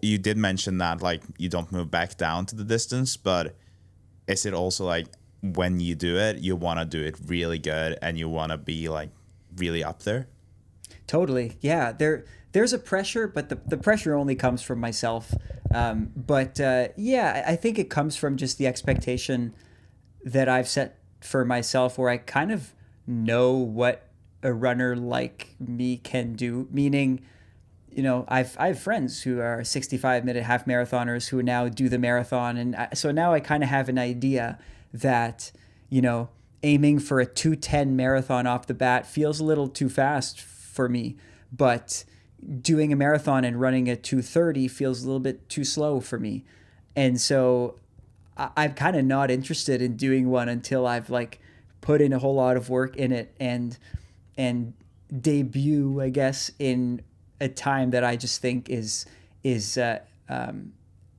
did mention that like you don't move back down to the distance, but is it also like when you do it, you want to do it really good and you want to be like really up there? Totally. Yeah. There's a pressure, but the pressure only comes from myself. Yeah, I think it comes from just the expectation that I've set for myself, where I kind of know what a runner like me can do. Meaning, I have friends who are 65-minute half marathoners who now do the marathon, and so now I kind of have an idea that aiming for a 2:10 marathon off the bat feels a little too fast for me, but doing a marathon and running a 2:30 feels a little bit too slow for me. And so I'm kind of not interested in doing one until I've like put in a whole lot of work in it and debut, I guess, in a time that I just think is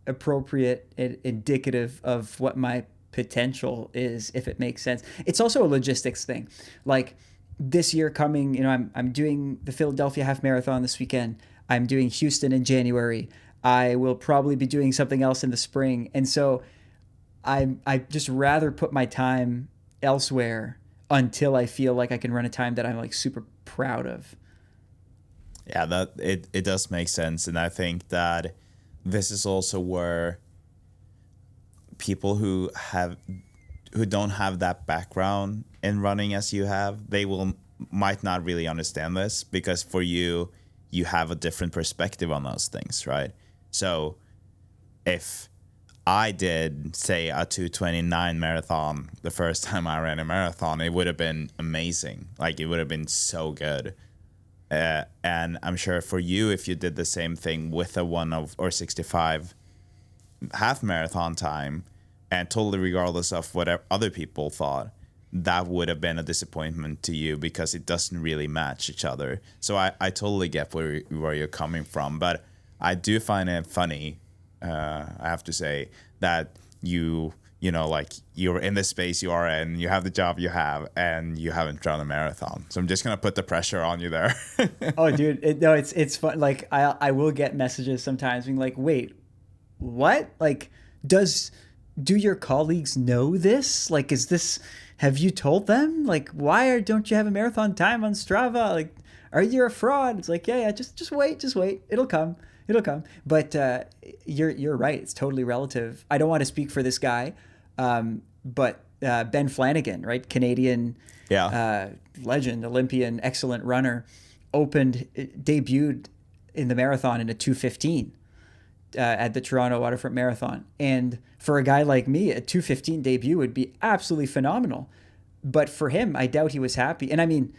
appropriate and indicative of what my potential is, if it makes sense. It's also a logistics thing. Like this year coming, I'm doing the Philadelphia half marathon this weekend. I'm doing Houston in January. I will probably be doing something else in the spring. And so I just rather put my time elsewhere until I feel like I can run a time that I'm like super proud of. Yeah, that it does make sense. And I think that this is also where people who don't have that background in running as you have, they might not really understand this, because for you have a different perspective on those things, right? So if I did, say, a 2:29 marathon the first time I ran a marathon, it would have been amazing. Like, it would have been so good. And I'm sure for you, if you did the same thing with a 1:65 half marathon time, and totally regardless of what other people thought, that would have been a disappointment to you, because it doesn't really match each other. So I totally get where you're coming from, but I do find it funny, I have to say, that you know, like, you're in the space you are in, you have the job you have, and you haven't run a marathon. So I'm just gonna put the pressure on you there. Oh, dude, it's fun. Like, I will get messages sometimes being like, wait, what? Like, do your colleagues know this? Like, have you told them? Like, don't you have a marathon time on Strava? Like, are you a fraud? It's like, yeah, just wait, it'll come. But you're right. It's totally relative. I don't want to speak for this guy, but Ben Flanagan, right? Canadian, Yeah. legend, Olympian, excellent runner, debuted in the marathon in a 2:15 at the Toronto Waterfront Marathon. And for a guy like me, a 2:15 debut would be absolutely phenomenal. But for him, I doubt he was happy. And I mean,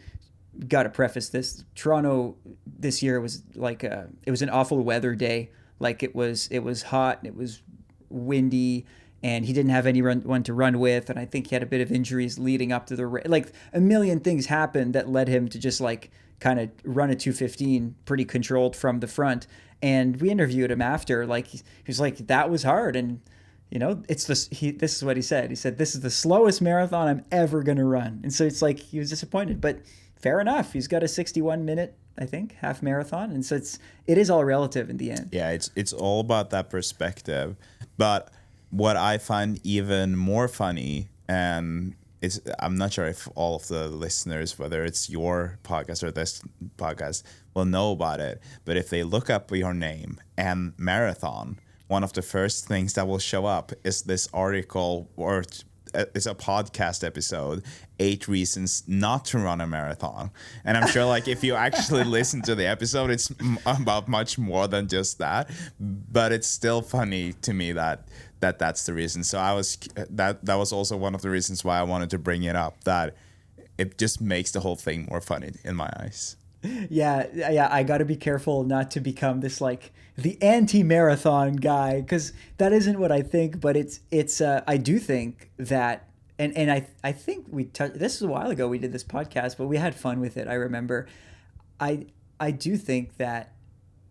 got to preface this: Toronto this year was like it was an awful weather day. Like, it was hot and it was windy, and he didn't have anyone to run with. And I think he had a bit of injuries leading up to like a million things happened that led him to just like kind of run a 2:15 pretty controlled from the front. And we interviewed him after, like, he was like, that was hard. And, you know, this is what he said. He said, this is the slowest marathon I'm ever going to run. And so it's like, he was disappointed, but fair enough. He's got a 61-minute, I think, half marathon. And so it is all relative in the end. Yeah, it's all about that perspective. But what I find even more funny, and I'm not sure if all of the listeners, whether it's your podcast or this podcast, will know about it, but if they look up your name and marathon, one of the first things that will show up is this article, or it's a podcast episode, 8 reasons not to run a marathon. And I'm sure, like, if you actually listen to the episode, it's about much more than just that, but it's still funny to me that's the reason. So that was also one of the reasons why I wanted to bring it up, that it just makes the whole thing more funny in my eyes. Yeah, I got to be careful not to become this, like, the anti-marathon guy, because that isn't what I think. But it's I do think that, and I think this is a while ago we did this podcast, but we had fun with it. I remember, I do think that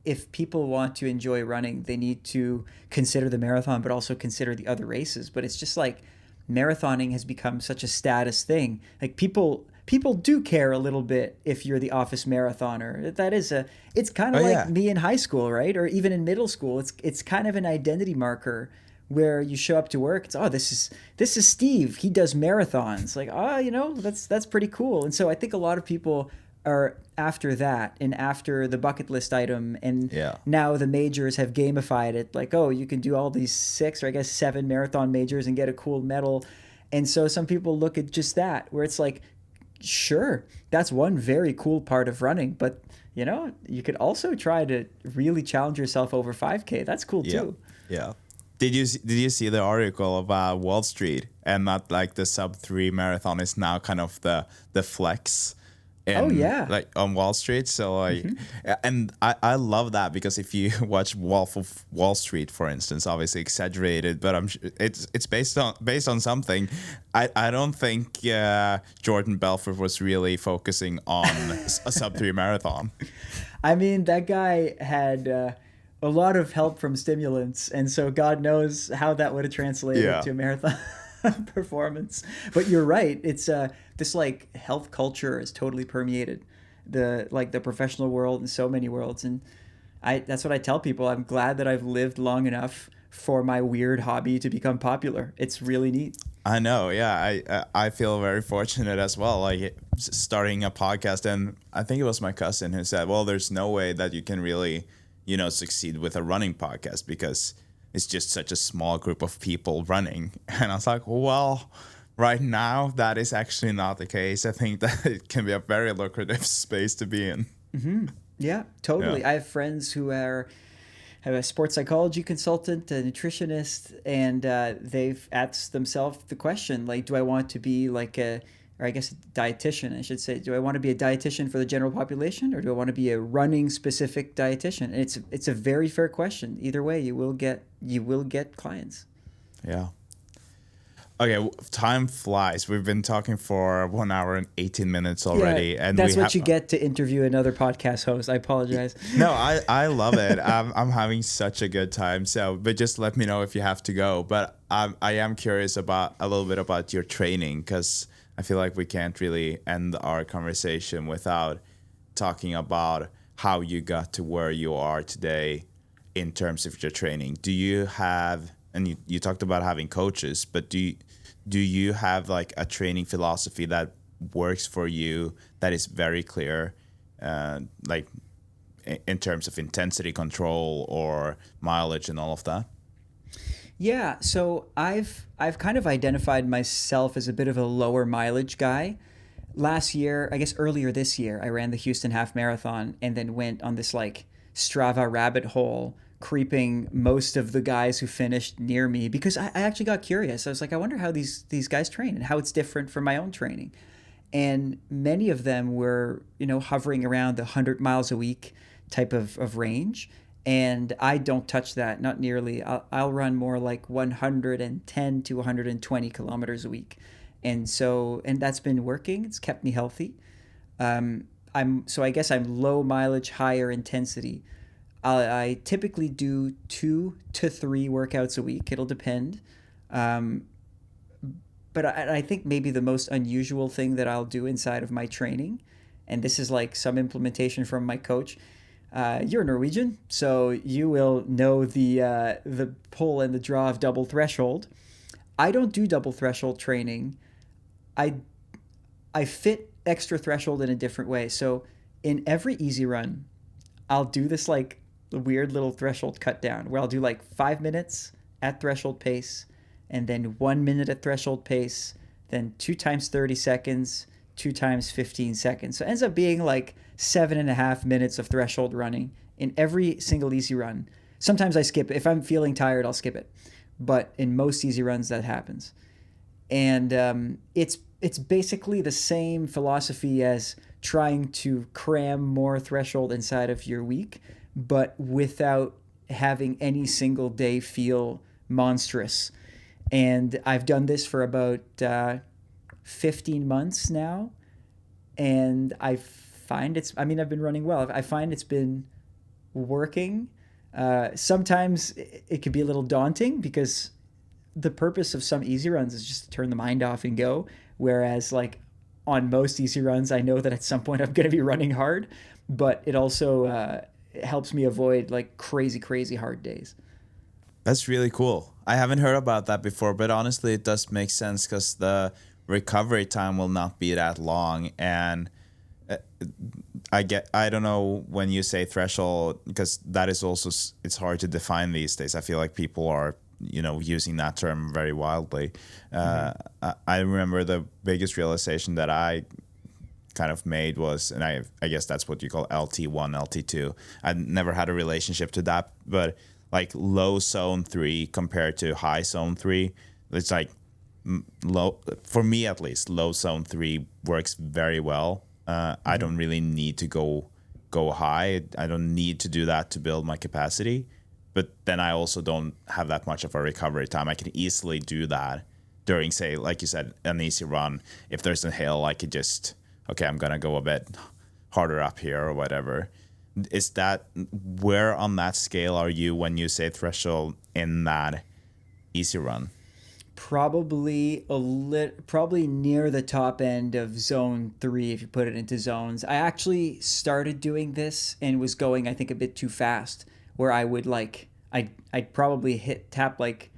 if people want to enjoy running, they need to consider the marathon, but also consider the other races. But it's just like, marathoning has become such a status thing. Like, people do care a little bit if you're the office marathoner. It's kind of like me in high school, right? Or even in middle school. It's kind of an identity marker where you show up to work. It's, oh, this is Steve. He does marathons. Like, oh, you know, that's pretty cool. And so I think a lot of people are after that, and after the bucket list item, and now the majors have gamified it. Like, oh, you can do all these 6 or I guess 7 marathon majors and get a cool medal. And so some people look at just that, where it's like, sure, that's one very cool part of running, but, you know, you could also try to really challenge yourself over 5K. That's cool too. Yeah. Did you see the article about Wall Street, and that, like, the sub-3 marathon is now kind of the flex like on Wall Street? So like, and I love that, because if you watch Wolf of Wall Street, for instance, obviously exaggerated, but it's based on something. I don't think Jordan Belfort was really focusing on a sub-3 marathon. I mean, that guy had a lot of help from stimulants, and so God knows how that would have translated to a marathon performance. But you're right. It's this, like, health culture is totally permeated the professional world and so many worlds. And that's what I tell people. I'm glad that I've lived long enough for my weird hobby to become popular. It's really neat. I know, yeah. I feel very fortunate as well. Like starting a podcast, and I think it was my cousin who said, "Well, there's no way that you can really, succeed with a running podcast because it's just such a small group of people running." And I was like, "Well, right now that is actually not the case. I think that it can be a very lucrative space to be in." Yeah, totally. Yeah. I have friends who have a sports psychology consultant, a nutritionist, and they've asked themselves the question, like, do I want to be like or I guess a dietitian, I should say, do I want to be a dietitian for the general population, or do I want to be a running specific dietitian? And it's a very fair question. Either way, you will get clients. Yeah. Okay, time flies. We've been talking for 1 hour and 18 minutes already, Yeah, and that's what you get to interview another podcast host. I apologize. No, I love it. I'm having such a good time. So, but just let me know if you have to go. But I am curious about a little bit about your training, because I feel like we can't really end our conversation without talking about how you got to where you are today in terms of your training. Do you have, and you talked about having coaches, but do you have like a training philosophy that works for you, that is very clear, like in terms of intensity control or mileage and all of that? Yeah, so I've kind of identified myself as a bit of a lower mileage guy. Last year, I guess earlier this year, I ran the Houston Half Marathon and then went on this like Strava rabbit hole, creeping most of the guys who finished near me because I actually got curious. I was like, I wonder how these guys train and how it's different from my own training. And many of them were, hovering around the 100 miles a week type of range. And I don't touch that, not nearly. I'll run more like 110 to 120 kilometers a week. And that's been working. It's kept me healthy. So I guess I'm low mileage, higher intensity. I typically do 2 to 3 workouts a week. It'll depend. But I think maybe the most unusual thing that I'll do inside of my training, and this is like some implementation from my coach. You're Norwegian, so you will know the pull and the draw of double threshold. I don't do double threshold training. I fit extra threshold in a different way. So in every easy run, I'll do this like weird little threshold cut down where I'll do like 5 minutes at threshold pace, and then 1 minute at threshold pace, then 2 times 30 seconds, 2 times 15 seconds. So it ends up being like 7.5 minutes of threshold running in every single easy run. Sometimes I skip it. If I'm feeling tired, I'll skip it. But in most easy runs, that happens. And it's basically the same philosophy as trying to cram more threshold inside of your week, but without having any single day feel monstrous. And I've done this for about 15 months now, and I've been running well. I find it's been working. Sometimes it could be a little daunting because the purpose of some easy runs is just to turn the mind off and go. Whereas like on most easy runs, I know that at some point I'm going to be running hard, but it also helps me avoid like crazy hard days. That's really cool. I haven't heard about that before, but honestly, it does make sense because the recovery time will not be that long. And I don't know when you say threshold, because that is also, it's hard to define these days. I feel like people are, using that term very wildly. I remember the biggest realization that I kind of made was, and I guess that's what you call LT1, LT2. I never had a relationship to that, but like low zone 3 compared to high zone 3, it's like low, for me at least, low zone 3 works very well. I don't really need to go high. I don't need to do that to build my capacity. But then I also don't have that much of a recovery time. I can easily do that during, say, like you said, an easy run. If there's a hill, I could just, okay, I'm going to go a bit harder up here or whatever. Is that, where on that scale are you when you say threshold in that easy run? Probably probably near the top end of zone 3 if you put it into zones. I actually started doing this and was going, I think, a bit too fast, where I would like I'd probably tap like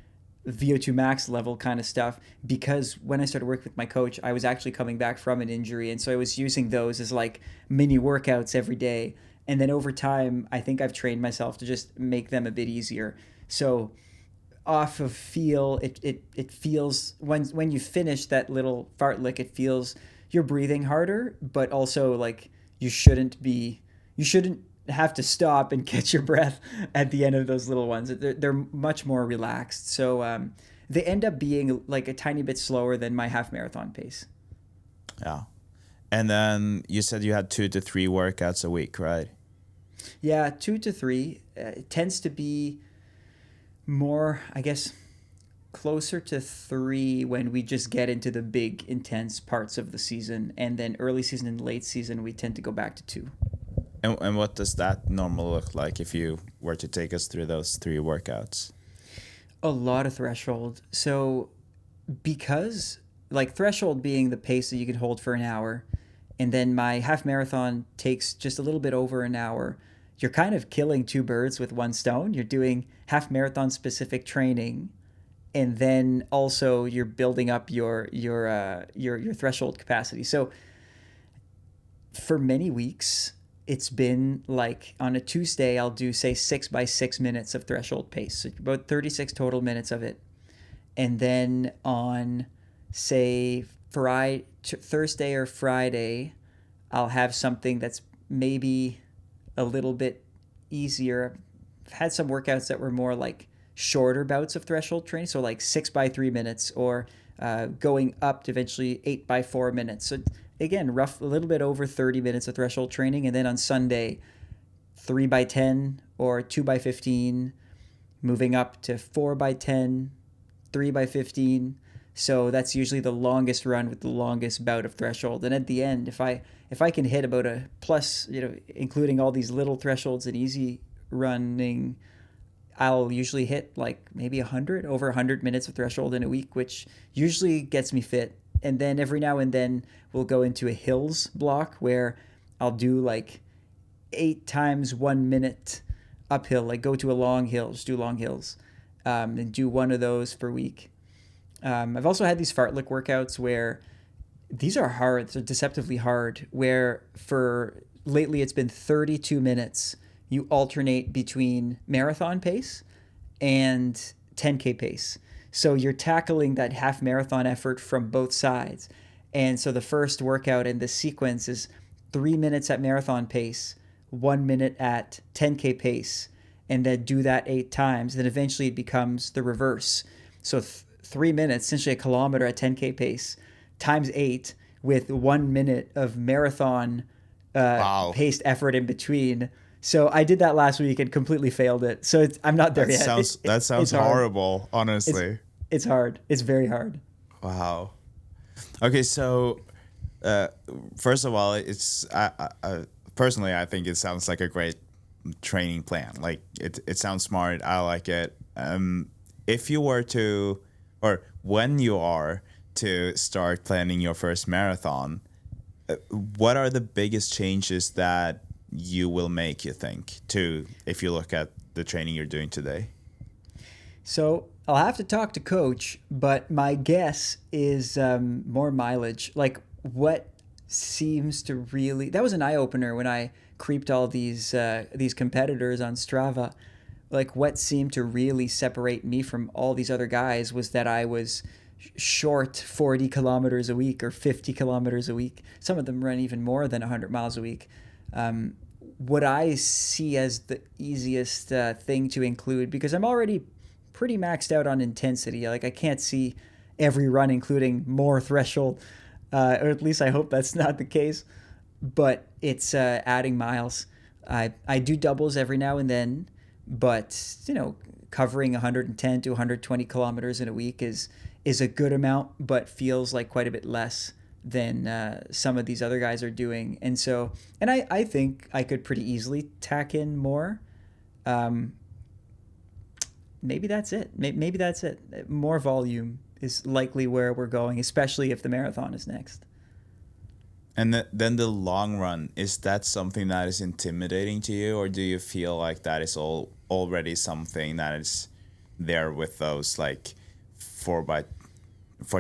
VO2 max level kind of stuff, because when I started working with my coach, I was actually coming back from an injury. And so I was using those as like mini workouts every day. And then over time, I think I've trained myself to just make them a bit easier. So off of feel, it feels, when you finish that little fartlek, it feels you're breathing harder, but also like you shouldn't have to stop and catch your breath at the end of those little ones. They're much more relaxed. So they end up being like a tiny bit slower than my half marathon pace. Yeah. And then you said you had 2 to 3 workouts a week, right? Yeah, 2 to 3. It tends to be more, I guess, closer to 3 when we just get into the big, intense parts of the season. And then early season and late season, we tend to go back to 2. And what does that normally look like if you were to take us through those 3 workouts? A lot of threshold. So because like threshold being the pace that you can hold for an hour, and then my half marathon takes just a little bit over an hour, you're kind of killing 2 birds with 1 stone. You're doing half marathon specific training, and then also you're building up your threshold capacity. So for many weeks, it's been like on a Tuesday, I'll do say 6 by 6 minutes of threshold pace, so about 36 total minutes of it. And then on say Thursday or Friday, I'll have something that's maybe a little bit easier. I've had some workouts that were more like shorter bouts of threshold training, so like 6 by 3 minutes, or going up to eventually 8 by 4 minutes. So again, a little bit over 30 minutes of threshold training. And then on Sunday, 3 by 10 or 2 by 15, moving up to 4 by 10, 3 by 15. So that's usually the longest run with the longest bout of threshold. And at the end, if I can hit about a plus, including all these little thresholds and easy running, I'll usually hit like maybe over 100 minutes of threshold in a week, which usually gets me fit. And then every now and then we'll go into a hills block where I'll do like 8 times 1 minute uphill, like go to a long hill, just do long hills, and do one of those per week. I've also had these fartlek workouts where these are hard, they're deceptively hard, where for lately it's been 32 minutes. You alternate between marathon pace and 10K pace. So you're tackling that half marathon effort from both sides. And so the first workout in this sequence is 3 minutes at marathon pace, 1 minute at 10K pace, and then do that 8 times. Then eventually it becomes the reverse. So 3 minutes, essentially a kilometer at 10K pace, times 8 with 1 minute of marathon paced effort in between. So I did that last week and completely failed it. So I'm not there yet. That sounds horrible, honestly. It's hard. It's very hard. Wow. Okay, so first of all, it's personally, I think it sounds like a great training plan. Like it sounds smart. I like it. If you were to, or when you are to start planning your first marathon, what are the biggest changes that you will make, you think, if you look at the training you're doing today? So I'll have to talk to coach, but my guess is more mileage. Like what seems to really, that was an eye opener when I creeped all these competitors on Strava. Like what seemed to really separate me from all these other guys was that I was short 40 kilometers a week or 50 kilometers a week. Some of them run even more than 100 miles a week. What I see as the easiest thing to include, because I'm already pretty maxed out on intensity. Like I can't see every run including more threshold, or at least I hope that's not the case. But it's adding miles. I do doubles every now and then, but covering 110 to 120 kilometers in a week is a good amount, but feels like quite a bit less than some of these other guys are doing. And so, and I think I could pretty easily tack in more. Maybe that's it. Maybe that's it. More volume is likely where we're going, especially if the marathon is next. And then the long run, is that something that is intimidating to you, or do you feel like that is all already something that is there with those like 4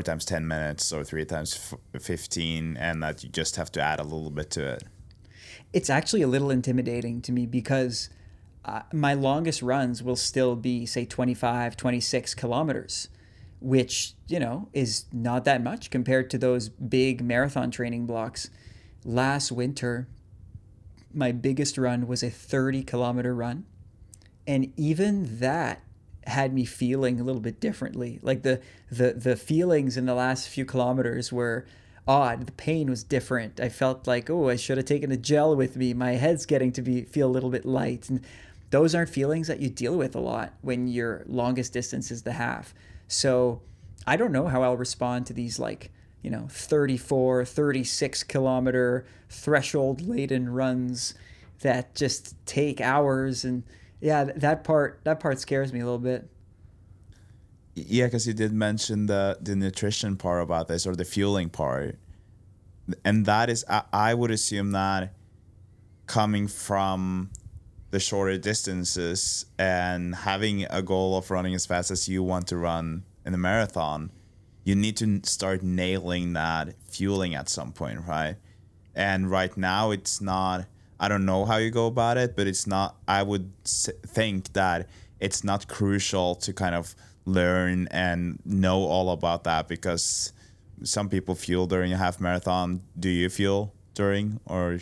times 10 minutes or 3 times 15, and that you just have to add a little bit to it? It's actually a little intimidating to me because my longest runs will still be, say, 25, 26 kilometers, which, is not that much compared to those big marathon training blocks. Last winter, my biggest run was a 30-kilometer run. And even that had me feeling a little bit differently. Like the feelings in the last few kilometers were odd. The pain was different. I felt like, oh, I should have taken a gel with me. My head's getting to feel a little bit light. And those aren't feelings that you deal with a lot when your longest distance is the half. So I don't know how I'll respond to these 34, 36 kilometer threshold laden runs that just take hours. And yeah, that part scares me a little bit. Yeah, because you did mention the nutrition part about this, or the fueling part. And that is, I would assume that coming from the shorter distances and having a goal of running as fast as you want to run in a marathon, you need to start nailing that fueling at some point, right? And right now it's not, I don't know how you go about it, but it's not, I would think that it's not crucial to kind of learn and know all about that, because some people fuel during a half marathon. Do you fuel during, or?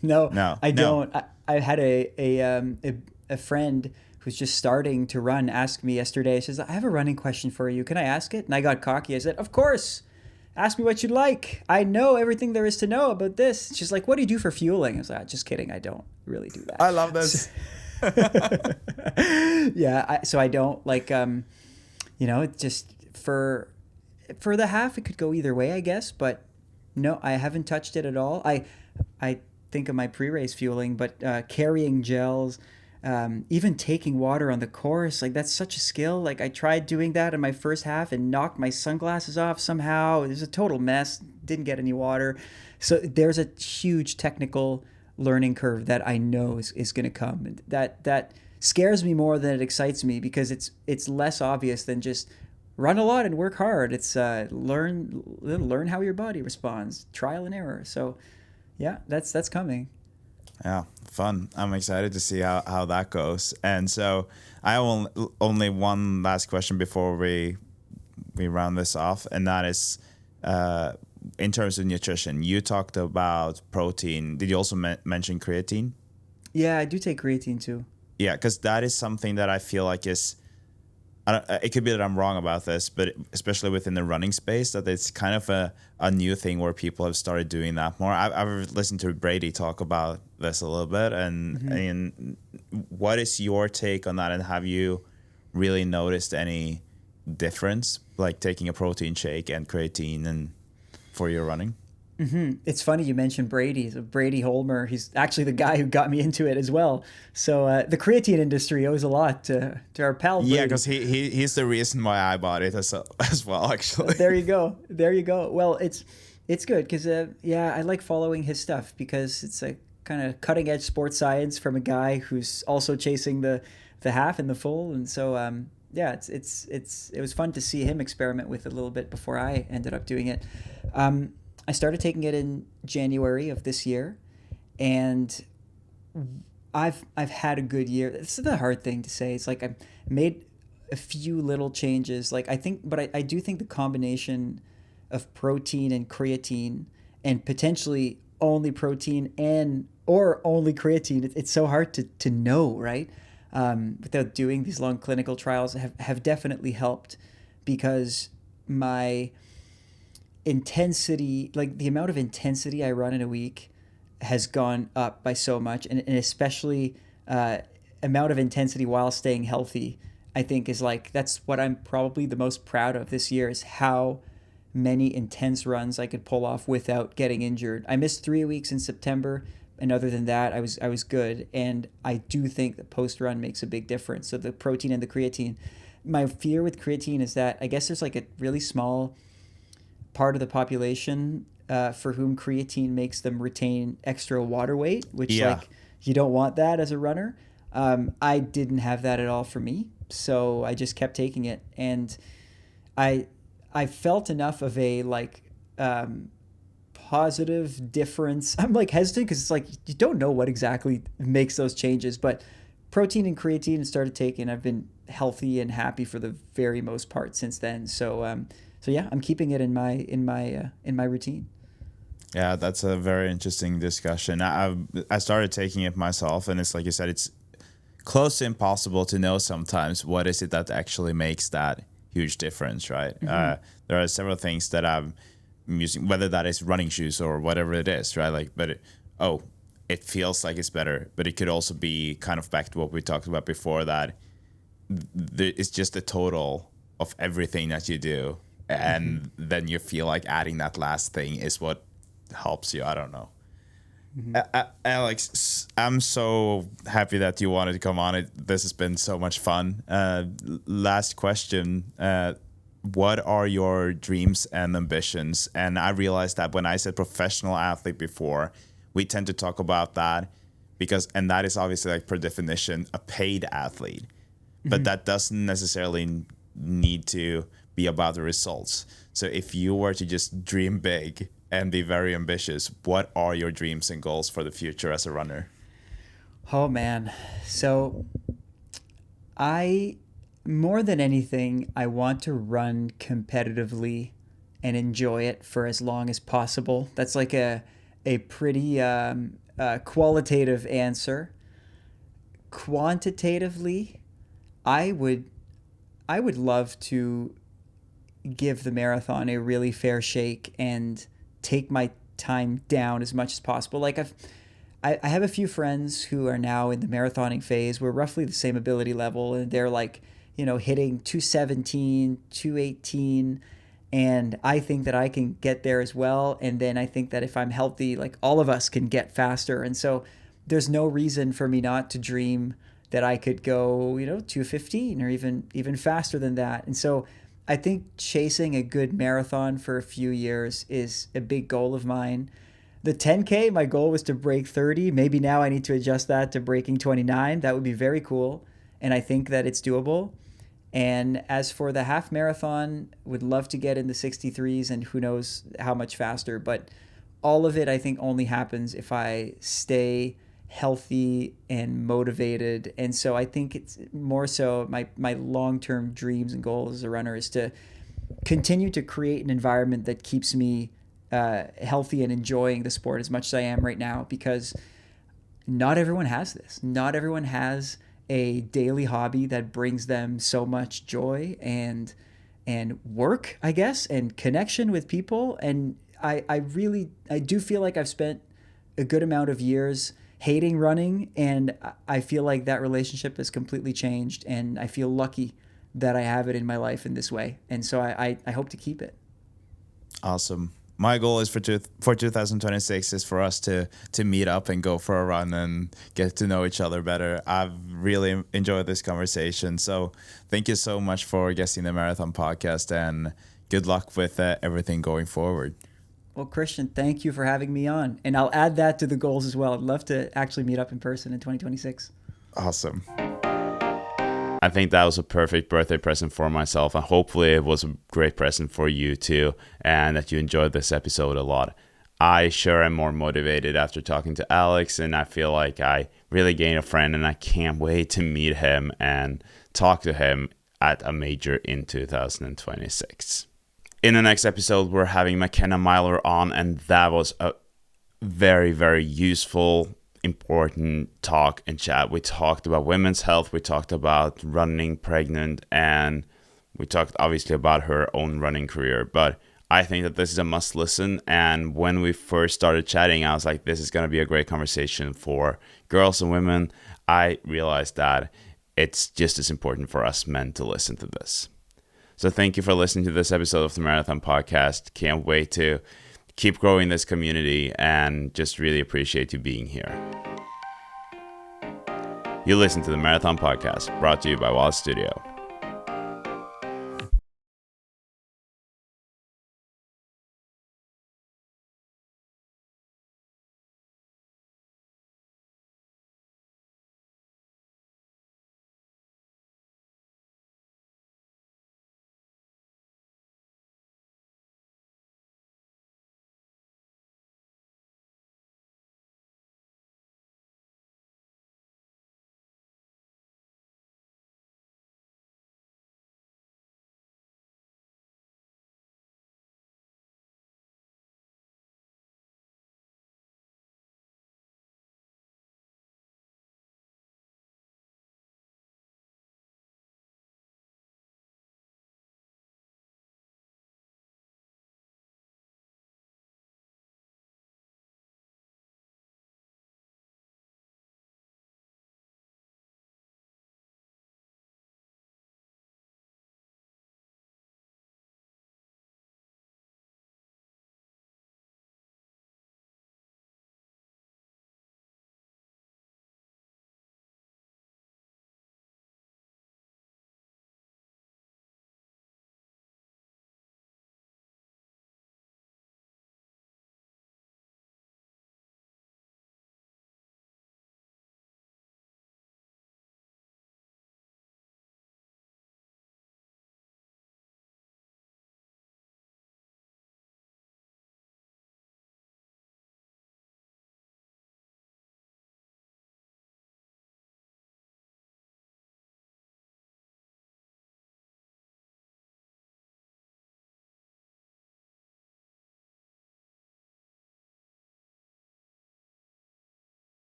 No, I don't. I had a friend who's just starting to run ask me yesterday. She says, I have a running question for you. Can I ask it? And I got cocky. I said, of course. Ask me what you'd like. I know everything there is to know about this. She's like, what do you do for fueling? I was like, just kidding. I don't really do that. I love this. Yeah. So I don't it just for the half, it could go either way, I guess. But no, I haven't touched it at all. I think of my pre-race fueling, but carrying gels, even taking water on the course, like that's such a skill. Like I tried doing that in my first half and knocked my sunglasses off somehow. It was a total mess. Didn't get any water. So there's a huge technical learning curve that I know is going to come. And that scares me more than it excites me, because it's less obvious than just run a lot and work hard. It's learn how your body responds, trial and error. So yeah, that's coming. Yeah, fun. I'm excited to see how that goes. And so I have only one last question before we round this off, and that is in terms of nutrition. You talked about protein. Did you also mention creatine? Yeah, I do take creatine too. Yeah, because that is something that I feel like is, it could be that I'm wrong about this, but especially within the running space, that it's kind of a new thing where people have started doing that more. I've listened to Brady talk about this a little bit, and what is your take on that? And have you really noticed any difference, like taking a protein shake and creatine and for your running? Mm-hmm. It's funny you mentioned Brady. So Brady Holmer, he's actually the guy who got me into it as well. So the creatine industry owes a lot to our pal Brady. Yeah, because he's the reason why I bought it as well, actually. There you go. Well, it's good because I like following his stuff, because it's a kind of cutting edge sports science from a guy who's also chasing the half and the full, and so it was fun to see him experiment with it a little bit before I ended up doing it. I started taking it in January of this year, and I've had a good year. This is the hard thing to say. It's like I made a few little changes. Like I do think the combination of protein and creatine, and potentially only protein or only creatine, it's so hard to know, right? Without doing these long clinical trials, have definitely helped, because my intensity, like the amount of intensity I run in a week, has gone up by so much, and especially amount of intensity while staying healthy, I think is that's what I'm probably the most proud of this year, is how many intense runs I could pull off without getting injured. I missed 3 weeks in September, and other than that, I was good. And I do think the post run makes a big difference. So the protein and the creatine. My fear with creatine is that I guess there's a really small part of the population for whom creatine makes them retain extra water weight, which you don't want that as a runner. I didn't have that at all for me, so I just kept taking it, and I I felt enough of a positive difference. I'm like hesitant because it's like you don't know what exactly makes those changes, but protein and creatine started taking. I've been healthy and happy for the very most part since then. So yeah, I'm keeping it in my routine. Yeah, that's a very interesting discussion. I started taking it myself, and it's like you said, it's close to impossible to know sometimes what is it that actually makes that huge difference, right? There are several things that I'm using, whether that is running shoes or whatever it is, right? Like, it feels like it's better, but it could also be kind of back to what we talked about before, that it's just the total of everything that you do, and then you feel like adding that last thing is what helps you. I don't know. Alex, I'm so happy that you wanted to come on. This has been so much fun. Last question. What are your dreams and ambitions? And I realized that when I said professional athlete before, we tend to talk about that and that is obviously, like, per definition, a paid athlete. But that doesn't necessarily need to be about the results. So if you were to just dream big and be very ambitious, what are your dreams and goals for the future as a runner? Oh man. So more than anything, I want to run competitively and enjoy it for as long as possible. That's like a pretty qualitative answer. Quantitatively, I would love to give the marathon a really fair shake and take my time down as much as possible. Like I have a few friends who are now in the marathoning phase. We're roughly the same ability level, and they're like, hitting 217, 218. And I think that I can get there as well. And then I think that if I'm healthy, like, all of us can get faster. And so there's no reason for me not to dream that I could go, 215 or even faster than that. And so I think chasing a good marathon for a few years is a big goal of mine. The 10K, my goal was to break 30. Maybe now I need to adjust that to breaking 29. That would be very cool. And I think that it's doable. And as for the half marathon, would love to get in the 63s and who knows how much faster. But all of it, I think, only happens if I stay healthy and motivated. And so I think it's more so my long-term dreams and goals as a runner is to continue to create an environment that keeps me healthy and enjoying the sport as much as I am right now, because not everyone has this. Not everyone has a daily hobby that brings them so much joy and work, I guess, and connection with people. And I do feel like I've spent a good amount of years hating running, and I feel like that relationship has completely changed, and I feel lucky that I have it in my life in this way. And so I hope to keep it. Awesome. My goal is for 2026 is for us to meet up and go for a run and get to know each other better. I've really enjoyed this conversation. So thank you so much for guesting the Marathon Podcast, and good luck with everything going forward. Well, Christian, thank you for having me on. And I'll add that to the goals as well. I'd love to actually meet up in person in 2026. Awesome. I think that was a perfect birthday present for myself, and hopefully it was a great present for you too, and that you enjoyed this episode a lot. I sure am more motivated after talking to Alex, and I feel like I really gained a friend, and I can't wait to meet him and talk to him at a major in 2026. In the next episode, we're having McKenna Myler on, and that was a very, very useful, important talk and chat. We talked about women's health, we talked about running pregnant, and we talked obviously about her own running career. But I think that this is a must listen, and when we first started chatting, I was like, this is going to be a great conversation for girls and women. I realized that it's just as important for us men to listen to this. So thank you for listening to this episode of the Marathon Podcast. Can't wait to keep growing this community, and just really appreciate you being here. You listen to the Marathon Podcast, brought to you by Wallet Studio.